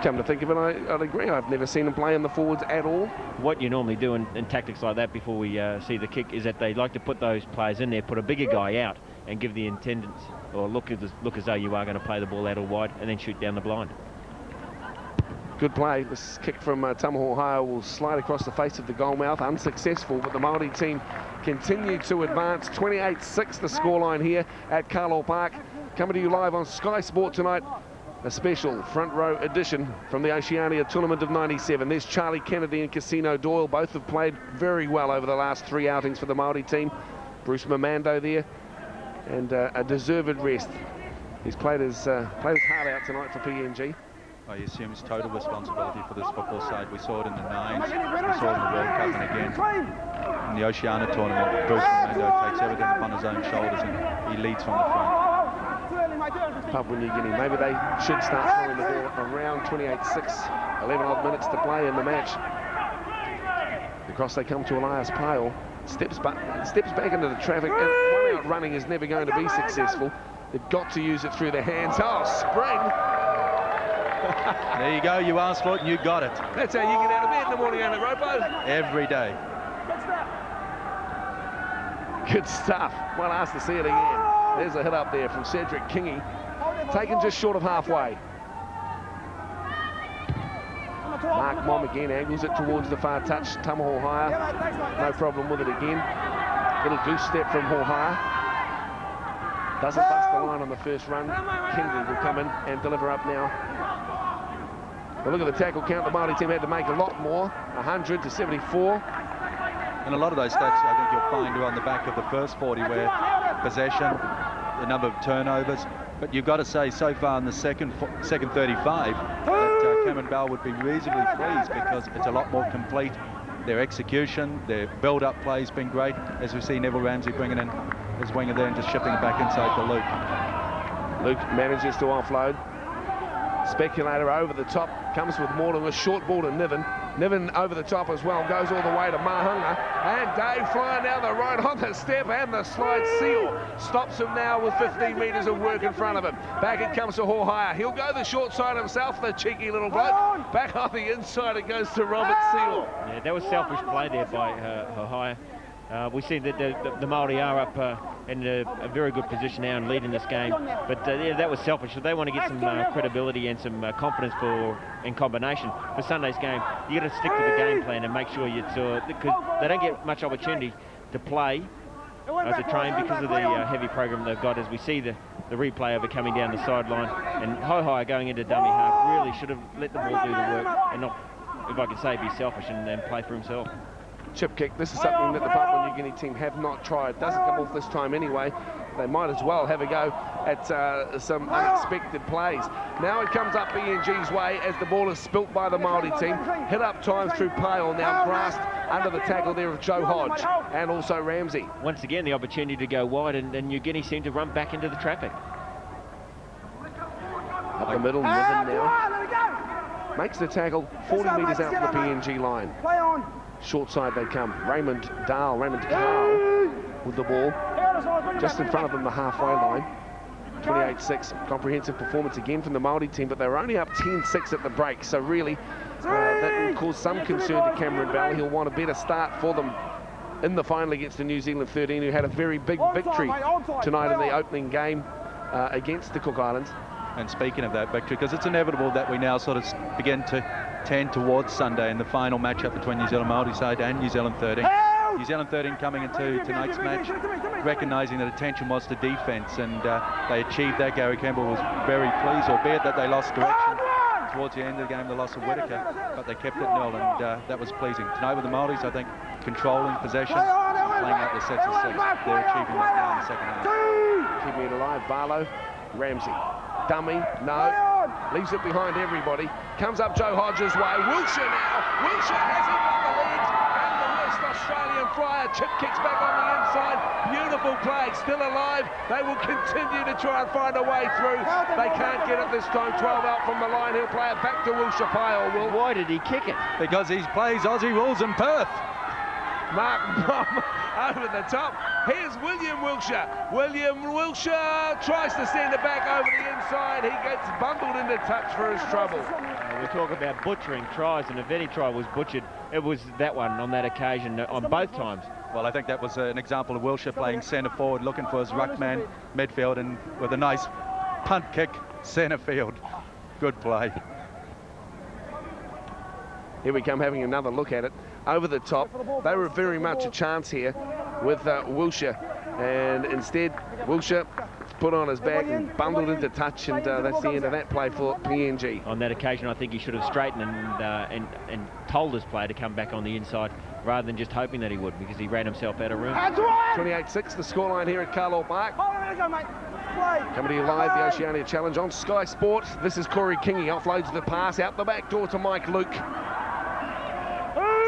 Come to think of it, I'd agree. I've never seen him play in the forwards at all. What you normally do in tactics like that before we see the kick is that they like to put those players in there, put a bigger guy out, and give the intendants, or look as though you are going to play the ball out or wide, and then shoot down the blind. Good play. This kick from Tamaho High will slide across the face of the goal mouth. Unsuccessful, but the Maori team continue to advance. 28-6 the scoreline here at Carlo Park. Coming to you live on Sky Sport tonight a special front row edition from the Oceania Tournament of '97. There's Charlie Kennedy and Casino Doyle. Both have played very well over the last 3 outings for the Maori team. Bruce Mamando there, and a deserved rest. He's played his heart out tonight for PNG. He assumes total responsibility for this football side. We saw it in the Nines, we saw it in the World Cup, and again in the Oceania tournament. Bruce Mamando takes everything upon his own shoulders and he leads from the front. Papua New Guinea, maybe they should start throwing the ball around 28-6, 11 odd minutes to play in the match. Across they come to Elias Pyle, steps back into the traffic, and one out running is never going to be successful. They've got to use it through their hands. Oh, spring! There you go, you asked for it and you got it. That's how you get out of bed in the morning, ain't it, Ropo? Every day. Good stuff. Well asked to see it again. There's a hit up there from Cedric Kingy, taken just short of halfway. Mark Mom again angles it towards the far touch. Tamaho higher, no problem with it again. Little goose step from Hohaya. Doesn't bust the line on the first run. Kennedy will come in and deliver up now. But look at the tackle count. The Maori team had to make a lot more, 100 to 74. And a lot of those stats I think you'll find are on the back of the first 40, where possession, the number of turnovers. But you've got to say, so far in the second 35, that Cameron Bell would be reasonably pleased, because it's a lot more complete. Their execution, their build-up play has been great, as we see Neville Ramsey bringing in his winger there and just shipping it back inside to Luke. Luke manages to offload. Speculator over the top, comes with Morton, a short ball to Niven. Niven over the top as well, goes all the way to Mahunga. And Dave flying down the right on the step, and the slide seal stops him now with 15 metres of work in front of him. Back it comes to Hohaya. He'll go the short side himself, the cheeky little bloke. Back on the inside, it goes to Robert Seal. Yeah, that was selfish play there by Hohaya. We see that the Maori are up in a very good position now and leading this game, but yeah, that was selfish. So they want to get some credibility and some confidence in combination for Sunday's game. You got to stick to the game plan and make sure because they don't get much opportunity to play to train because of the heavy program they've got. As we see the replay of it coming down the sideline, and Hohaya going into dummy half really should have let the ball do the work and not, if I could say, be selfish and then play for himself. Chip kick. This is something that the Papua New Guinea team have not tried. Doesn't come off this time anyway. They might as well have a go at some unexpected plays. Now it comes up PNG's way as the ball is spilt by the Maori team. Hit up time through Pyle, now grasped under the tackle there of Joe Hodge and also Ramsey. Once again, the opportunity to go wide, and New Guinea seemed to run back into the traffic. Up the middle, Niven now makes the tackle 40 metres out from the PNG line. Short side they come. Raymond Carl with the ball just in front of them, the halfway line. 28-6, comprehensive performance again from the Maori team, but they were only up 10-6 at the break, so really that will cause some concern to Cameron Bell. He'll want a better start for them in the final against the New Zealand 13, who had a very big victory tonight in the opening game against the Cook Islands. And speaking of that victory, because it's inevitable that we now sort of begin to tend towards Sunday in the final matchup between New Zealand Maori side and New Zealand 13. New Zealand 13 coming into tonight's match, recognising that attention was to defence, and they achieved that. Gary Campbell was very pleased, albeit that they lost direction towards the end of the game, the loss of Whitaker, but they kept it nil, and that was pleasing. Tonight with the Maoris, I think, controlling possession, playing out the sets of six. They're achieving that now in the second half. Keeping it alive, Barlow, Ramsey. Dummy, no, leaves it behind everybody. Comes up Joe Hodges' way. Wilshire now. Wilshire has it on the legs. And the West Australian flyer. Chip kicks back on the inside. Beautiful play. Still alive. They will continue to try and find a way through. They can't get it this time. 12 out from the line. He'll play it back to Wilshire Pyle. Why did he kick it? Because he plays Aussie rules in Perth. Mark Mom over the top. Here's William Wilshire. William Wilshire tries to send it back over the inside. He gets bundled into touch for his trouble. We talk about butchering tries, and if any try was butchered, it was that one on that occasion on both times. Well, I think that was an example of Wilshire playing centre forward, looking for his ruckman midfield, and with a nice punt kick centre field. Good play. Here we come, having another look at it. Over the top, they were very much a chance here with Wilshire, and instead Wilshire put on his back and bundled into touch, and that's the end of that play for PNG. On that occasion, I think he should have straightened and told his player to come back on the inside rather than just hoping that he would, because he ran himself out of room. 28-6, the scoreline here at Carlaw Park. Coming to you live, the Oceania Challenge on Sky Sport. This is Corey Kingy, offloads the pass out the back door to Mike Luke.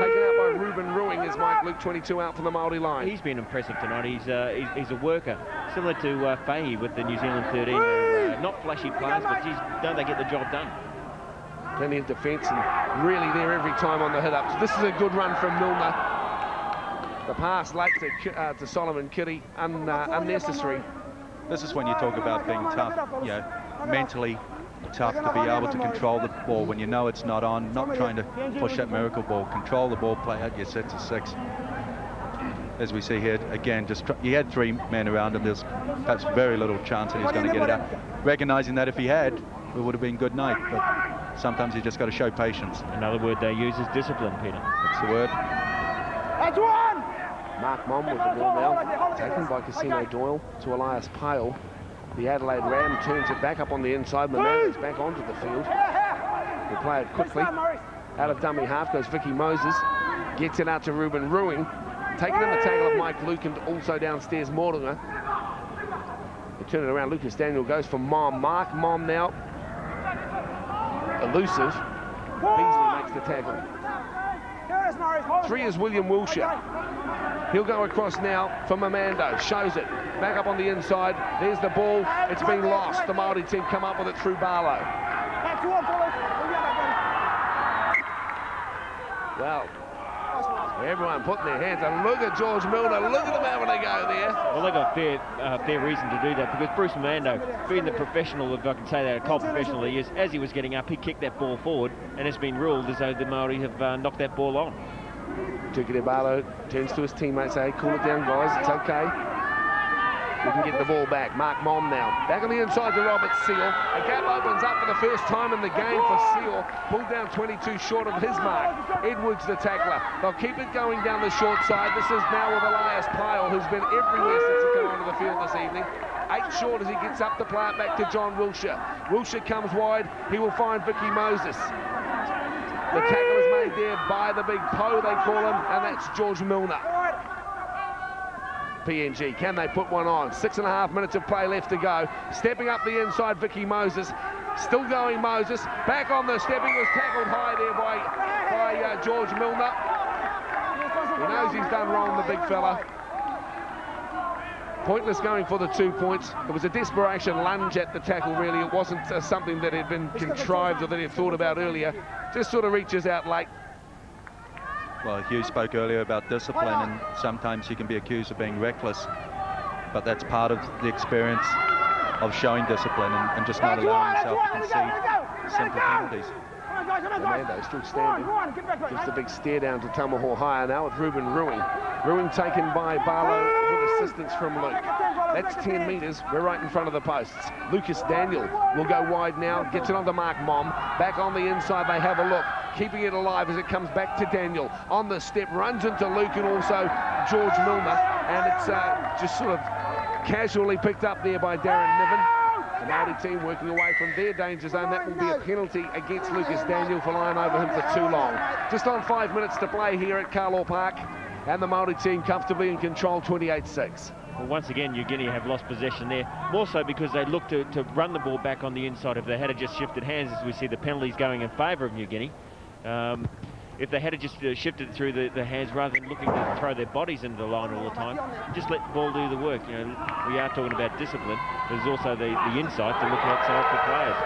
Taken out by Ruben Ruing as Mike Luke, 22 out from the Maori line. He's been impressive tonight. He's a worker, similar to Fahey with the New Zealand 13. Not flashy players, but geez, don't they get the job done? Plenty of defence and really there every time on the hit-ups. This is a good run from Milner. The pass late to Solomon Kitty, unnecessary. This is when you talk about being tough, mentally tough to be able to control the ball when you know it's not on, not trying to push that miracle ball, control the ball, play out your sets of 6. As we see here, again, he had 3 men around him. There's perhaps very little chance that he's going to get it out. Recognising that if he had, it would have been good night, but sometimes you just got to show patience. Another word they use is discipline, Peter. That's the word. That's one! Mark Mom with the ball now, taken by Casino Doyle to Elias Pale. The Adelaide Ram turns it back up on the inside. Mananga's back onto the field. They play it quickly. Out of dummy half goes Vicky Moses. Gets it out to Ruben Ruing. Taking in the tackle of Mike Luke and also downstairs Mortimer. They turn it around. Lucas Daniel goes for Mom. Mark Mom now. Elusive. Beasley makes the tackle. 3 is William Wilshire. He'll go across now for Mamando. Shows it. Back up on the inside. There's the ball. It's been lost. The Maori team come up with it through Barlow. Well, everyone putting their hands up. Look at George Milner. Look at them having a go there. Well, they got fair reason to do that, because Bruce Mamando, being the professional, if I can say that, a cold professional he is, as he was getting up, he kicked that ball forward, and it's been ruled as though the Maori have knocked that ball on. Tukere Barlow turns to his teammates, say, cool it down, guys, it's okay. We can get the ball back. Mark Mom now. Back on the inside to Robert Seal. A gap opens up for the first time in the game for Seal. Pulled down 22 short of his mark. Edwards the tackler. They'll keep it going down the short side. This is now with Elias Pyle, who's been everywhere since he came onto the field this evening. 8 short as he gets up to play it back to John Wilshire. Wilshire comes wide. He will find Vicky Moses. The tackle is made there by the big Poe, they call him, and that's George Milner. PNG, can they put one on? 6.5 minutes of play left to go. Stepping up the inside, Vicky Moses. Still going Moses. Back on the step. He was tackled high there by George Milner. He knows he's done wrong, the big fella. Pointless going for the 2 points. It was a desperation lunge at the tackle, really. It wasn't something that had been contrived or that he had thought about earlier. Just sort of reaches out late. Well, Hugh spoke earlier about discipline, and sometimes you can be accused of being reckless, but that's part of the experience of showing discipline and just not allowing yourself to concede simple penalties. Mamando still standing. Just a big stare down to Tamaho higher now with Ruben Ruing. Ruing taken by Barlow with assistance from Luke. That's 10 metres. We're right in front of the posts. Lucas Daniel will go wide now. Gets it onto Mark Mom. Back on the inside, they have a look. Keeping it alive as it comes back to Daniel. On the step, runs into Luke and also George Milner. And it's just sort of casually picked up there by Darren Niven. The Maori team working away from their danger zone. That will be a penalty against Lucas Daniel for lying over him for too long. Just on 5 minutes to play here at Carlaw Park. And the Maori team comfortably in control, 28-6. Well, once again, New Guinea have lost possession there, more so because they look to run the ball back on the inside. If they had just shifted hands, as we see the penalties going in favour of New Guinea. If they had just shifted through the hands rather than looking to throw their bodies into the line all the time, just let the ball do the work. You know, we are talking about discipline. There's also the insight to look outside for players.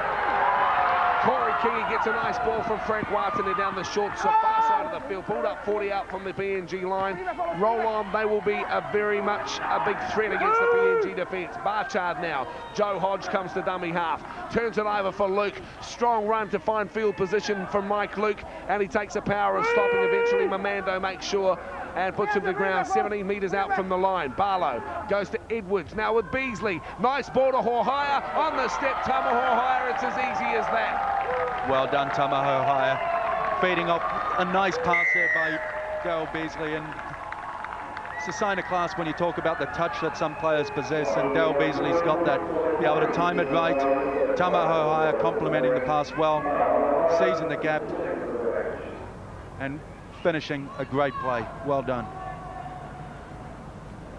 Corey Kingy gets a nice ball from Frank Watson down the short far side of the field. Pulled up 40 out from the PNG line. Roll on, they will be very much a big threat against the PNG defence. Barchard now. Joe Hodge comes to dummy half. Turns it over for Luke. Strong run to find field position from Mike Luke. And he takes a power of stopping. Eventually Mamando makes sure and puts him to the ground 17 metres out from the line. Barlow goes to Edwards now with Beasley. Nice ball to Hohaya on the step. Tama Hohaya, it's as easy as that. Well done, Tama Hohaya. Feeding off a nice pass there by Dale Beasley, and it's a sign of class when you talk about the touch that some players possess, and Dale Beasley's got that. Be able to time it right. Tamaho Haya complementing the pass well, seizing the gap, and finishing a great play. Well done.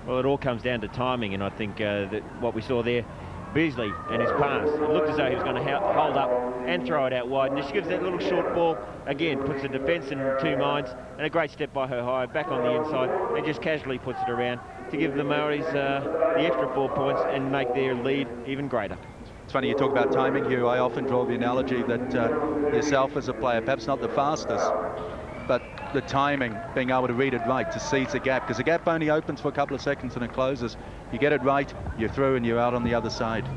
Well, it all comes down to timing, and I think that what we saw there, Beasley and his pass, it looked as though he was going to hold up and throw it out wide, and just gives that little short ball, again, puts the defence in two minds, and a great step by Hohaya back on the inside, and just casually puts it around to give the Maoris the extra 4 points and make their lead even greater. It's funny you talk about timing, Hugh. I often draw the analogy that yourself as a player, perhaps not the fastest, but the timing, being able to read it right, to seize the gap, because the gap only opens for a couple of seconds and it closes. You get it right, you're through and you're out on the other side.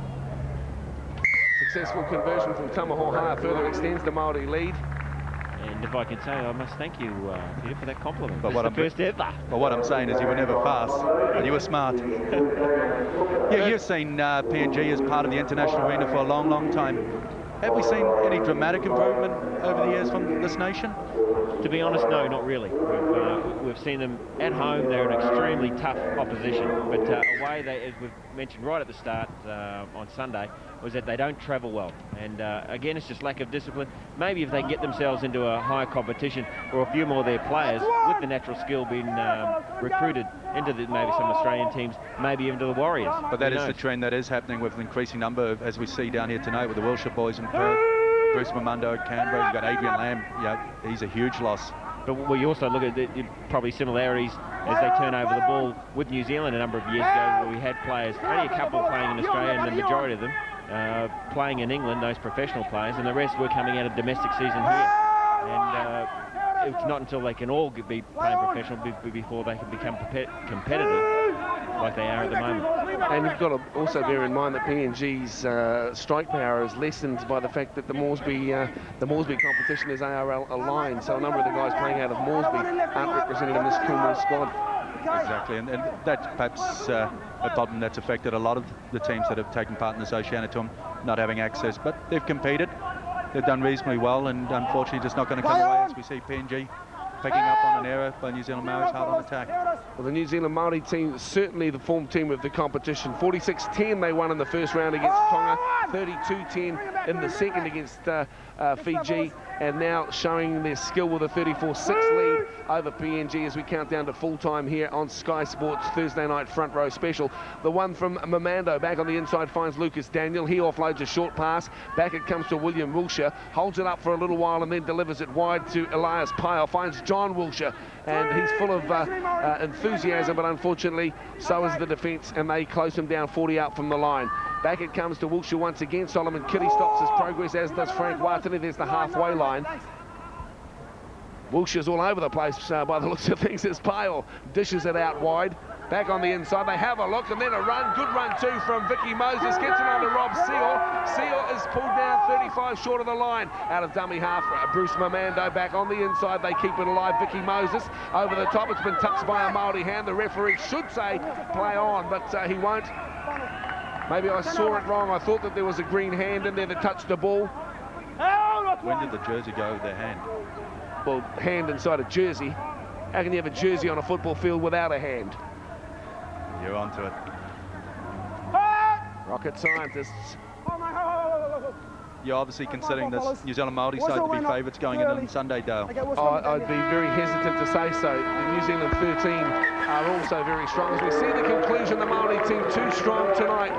Successful conversion from Tamaho Haya further extends the Maori lead. And if I can say, I must thank you, Peter, for that compliment. But This what is the first ever. But what I'm saying is you were never fast, and you were smart. Yeah, you've seen PNG as part of the international arena for a long, long time. Have we seen any dramatic improvement over the years from this nation? To be honest, no, not really. We've seen them at home. They're an extremely tough opposition, but away, as we've mentioned right at the start on Sunday, was that they don't travel well. And again, it's just lack of discipline. Maybe if they get themselves into a higher competition, or a few more of their players with the natural skill being recruited into maybe some Australian teams, maybe even to the Warriors. But that is the trend that is happening with an increasing number, as we see down here tonight with the Wilshire boys in Perth. Bruce Mamundo at Canberra, you've got Adrian Lamb, yeah, he's a huge loss. But we also look at probably similarities as they turn over the ball with New Zealand a number of years ago, where we had players, only a couple playing in Australia, and the majority of them playing in England, those professional players, and the rest were coming out of domestic season here. And it's not until they can all be playing professional before they can become competitive like they are at the moment. And you've got to also bear in mind that PNG's strike power is lessened by the fact that the Moresby competition is ARL aligned, so a number of the guys playing out of Moresby aren't represented in this Kumul squad. Exactly, and that's perhaps a problem that's affected a lot of the teams that have taken part in this Oceania tour, not having access, but they've competed, they've done reasonably well, and unfortunately just not going to come away as we see PNG picking up on an error by New Zealand Maoris hard on attack. Well, the New Zealand Maori team, certainly the form team of the competition. 46-10 they won in the first round against Tonga, 32-10 in the second against Fiji, and now showing their skill with a 34-6 lead over PNG as we count down to full time here on Sky Sports Thursday night front row special. The one from Mamando back on the inside finds Lucas Daniel. He offloads a short pass. Back it comes to William Wilshire, holds it up for a little while and then delivers it wide to Elias Pyle. Finds John Wilshire, and he's full of enthusiasm, but unfortunately so is the defence, and they close him down 40 out from the line. Back it comes to Wilshire once again. Solomon Kitty stops his progress, as does Frank Watani. There's the halfway line. Wilshire's all over the place by the looks of things as Pyle dishes it out wide. Back on the inside, they have a look, and then a run. Good run too from Vicky Moses. Gets it on to Rob Seal. Seal is pulled down 35 short of the line. Out of dummy half, Bruce Mamando back on the inside. They keep it alive. Vicky Moses over the top. It's been touched by a Maori hand. The referee should say play on, but he won't. Maybe I saw it wrong. I thought that there was a green hand in there that touched the ball. When did the jersey go with their hand? Well, hand inside a jersey. How can you have a jersey on a football field without a hand? You're onto it. Rocket scientists. You're obviously considering this New Zealand Maori side to be favourites going in on Sunday, Dale. I'd be very hesitant to say so. The New Zealand 13 are also very strong. As we see the conclusion, the Maori team too strong tonight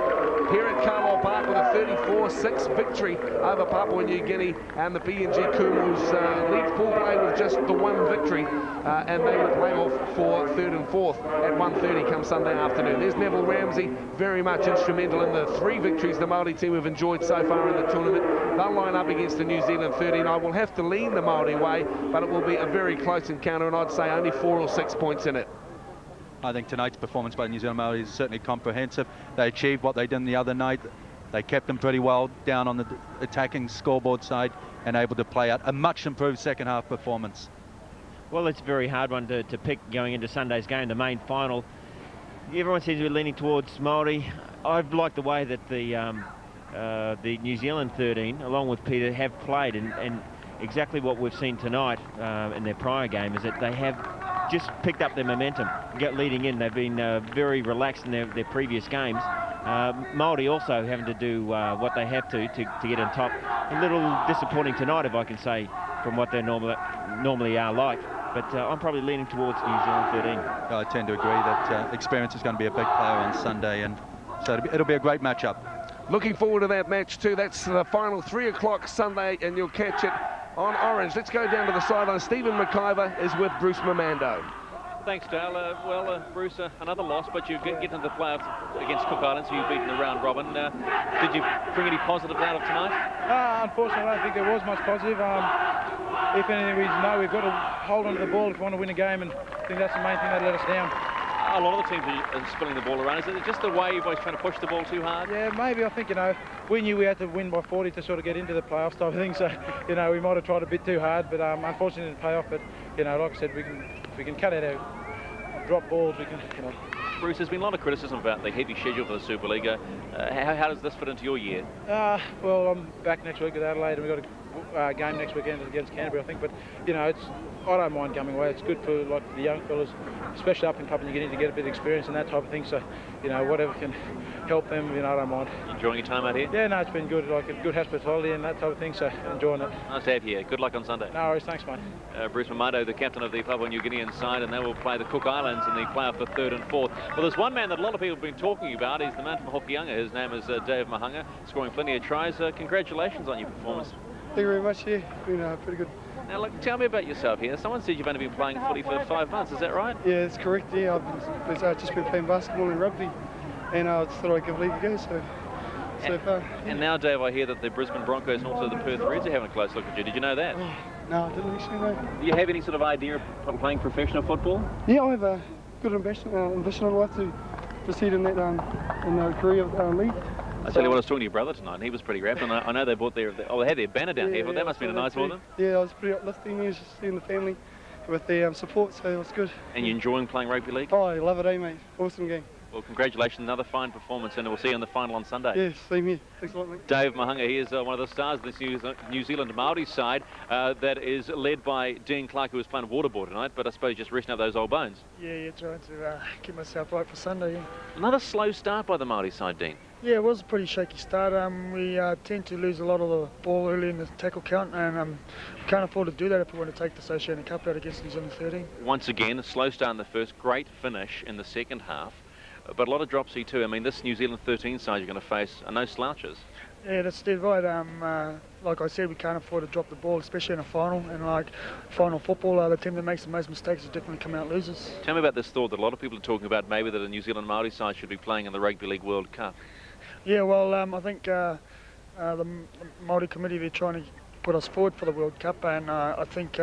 here at Carlisle Park with a 34-6 victory over Papua New Guinea, and the PNG Kumul's lead full play with just the one victory, and they will play off for third and fourth at 1:30 come Sunday afternoon. There's Neville Ramsey, very much instrumental in the 3 victories the Maori team have enjoyed so far in the tournament. They'll line up against the New Zealand 13. I will have to lean the Maori way, but it will be a very close encounter, and I'd say only 4 or 6 points in it. I think tonight's performance by the New Zealand Maori is certainly comprehensive. They achieved what they did the other night. They kept them pretty well down on the attacking scoreboard side and able to play out a much improved second half performance. Well, it's a very hard one to pick going into Sunday's game, the main final. Everyone seems to be leaning towards Maori. I've liked the way that the New Zealand 13, along with Peter, have played, and exactly what we've seen tonight in their prior game is that they have just picked up their momentum, leading in. They've been very relaxed in their previous games. Maori also having to do what they have to get on top. A little disappointing tonight, if I can say, from what they normally are like. But I'm probably leaning towards New Zealand 13. I tend to agree that experience is going to be a big player on Sunday, and so it'll be a great matchup. Looking forward to that match too. That's the final 3 o'clock Sunday, and you'll catch it on Orange. Let's go down to the sideline. Stephen McIver is with Bruce Mamando. Thanks, Dale. Bruce, another loss, but you get into the playoffs against Cook Islands, who you beat in the round robin. Did you bring any positive out of tonight? Unfortunately, I don't think there was much positive. If anything, we know we've got to hold on to the ball if we want to win a game, and I think that's the main thing that let us down. A lot of the teams are spilling the ball around. Is it just the way you're always trying to push the ball too hard? Yeah, maybe. I think, we knew we had to win by 40 to sort of get into the playoffs type of thing, so, we might have tried a bit too hard, but unfortunately it didn't pay off. But, like I said, we can cut out our drop balls, we can, Bruce, there's been a lot of criticism about the heavy schedule for the Super League. How does this fit into your year? Well, I'm back next week with Adelaide, and we've got a game next weekend against Canterbury, I think. But, I don't mind coming away. It's good for the young fellas, especially up and coming. You get a bit of experience and that type of thing. So, whatever can help them, I don't mind. Enjoying your time out here? Yeah, no, it's been good. Like a good hospitality and that type of thing. So, enjoying it. Nice to have you here. Good luck on Sunday. No worries. Thanks, mate. Bruce Mamado, the captain of the Papua New Guinean side, and they will play the Cook Islands in the playoff for 3rd and 4th. Well, there's one man that a lot of people have been talking about. He's the man from Hokianga. His name is Dave Mahanga, scoring plenty of tries. Congratulations on your performance. Thank you very much. Yeah, been pretty good. Now, look, tell me about yourself here. Someone said you've only been playing footy for 5 months. Is that right? Yeah, that's correct. Yeah, I've just been playing basketball and rugby, and I just thought I'd give a league a go. So far. Yeah. And now, Dave, I hear that the Brisbane Broncos and also the Perth Reds are having a close look at you. Did you know that? Oh, no, I didn't actually know. Do you have any sort of idea of playing professional football? Yeah, I have a good ambition. I'd like to proceed in that in the career of league. I tell you what, I was talking to your brother tonight, and he was pretty rapt, and I know they bought they had their banner down here, but that must have been nice for them. Yeah, it was pretty uplifting news, just seeing the family with the support, so it was good. And you enjoying playing rugby league? Oh, I love it, mate. Awesome game. Well, congratulations, another fine performance, and we'll see you in the final on Sunday. Yeah, same here. Thanks a lot, mate. Dave Mahanga, he is one of the stars of this New Zealand Maori side that is led by Dean Clark, who was playing waterboard tonight, but I suppose just resting up those old bones. Yeah, trying to keep myself right for Sunday. Yeah. Another slow start by the Maori side, Dean. Yeah, it was a pretty shaky start. We tend to lose a lot of the ball early in the tackle count, and we can't afford to do that if we want to take the Oceania Cup out against New Zealand 13. Once again, a slow start in the first, great finish in the second half, but a lot of drops here too. I mean, this New Zealand 13 side you're going to face are no slouches. Yeah, that's dead right. Like I said, we can't afford to drop the ball, especially in a final. And like final football, the team that makes the most mistakes is definitely come out losers. Tell me about this thought that a lot of people are talking about, maybe that a New Zealand Maori side should be playing in the Rugby League World Cup. Yeah, well, I think the Maori committee, they're trying to put us forward for the World Cup, and I think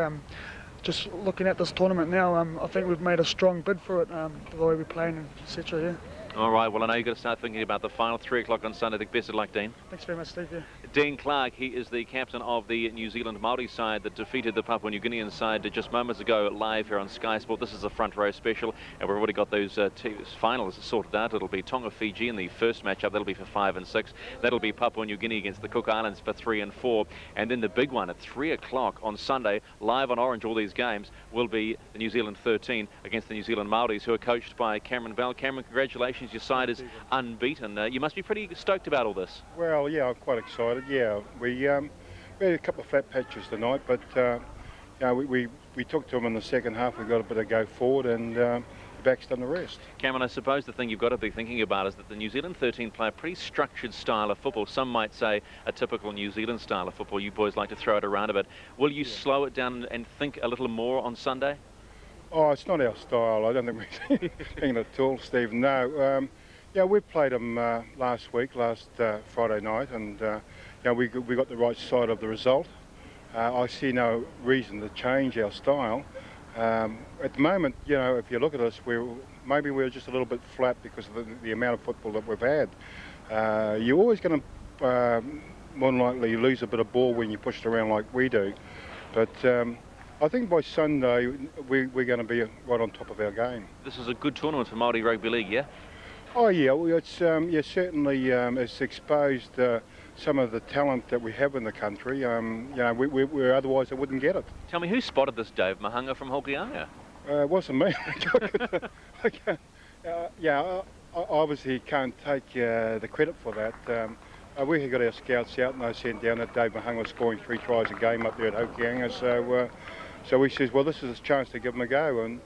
just looking at this tournament now, I think we've made a strong bid for it, the way we're playing, etc. Yeah. All right, well, I know you've got to start thinking about the final 3 o'clock on Sunday. Best of luck, Dean. Thanks very much, Steve. Yeah. Dean Clark, he is the captain of the New Zealand Maori side that defeated the Papua New Guinean side just moments ago live here on Sky Sport. This is a front row special, and we've already got those finals sorted out. It'll be Tonga-Fiji in the first matchup. That'll be for 5 and 6. That'll be Papua New Guinea against the Cook Islands for 3 and 4. And then the big one at 3 o'clock on Sunday, live on Orange, all these games, will be the New Zealand 13 against the New Zealand Maoris, who are coached by Cameron Bell. Cameron, congratulations. Your side is unbeaten. You must be pretty stoked about all this. Well, yeah, I'm quite excited. Yeah, we had a couple of flat patches tonight, but we took to them in the second half. We got a bit of go forward, and the back's done the rest. Cameron, I suppose the thing you've got to be thinking about is that the New Zealand 13 play a pretty structured style of football. Some might say a typical New Zealand style of football. You boys like to throw it around a bit. Will you slow it down and think a little more on Sunday? Oh, it's not our style. I don't think we're thinking it at all, Steve. No. Yeah, we played them last Friday night, and we got the right side of the result. I see no reason to change our style. At the moment, if you look at us, maybe we're just a little bit flat because of the amount of football that we've had. You're always going to more than likely lose a bit of ball when you push it around like we do. But I think by Sunday we're going to be right on top of our game. This is a good tournament for Māori Rugby League, yeah? Oh yeah, well, it's certainly it's exposed some of the talent that we have in the country. We otherwise I wouldn't get it. Tell me, who spotted this Dave Mahanga from Hokianga? It wasn't me. Yeah, I obviously can't take the credit for that. We had got our scouts out and they sent down that Dave Mahung was scoring 3 tries a game up there at Hokianga, so we says, well, this is a chance to give him a go, and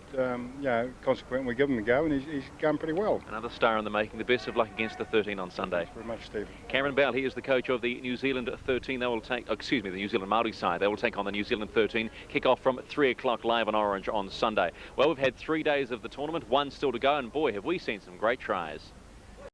yeah, consequently we give him a go, and he's going pretty well. Another star in the making. The best of luck against the 13 on Sunday. Thanks very much, Stephen. Cameron Bell, he is the coach of the New Zealand 13. They will take, the New Zealand Maori side. They will take on the New Zealand 13. Kick off from 3 o'clock live on Orange on Sunday. Well, we've had 3 days of the tournament, 1 still to go, and boy, have we seen some great tries.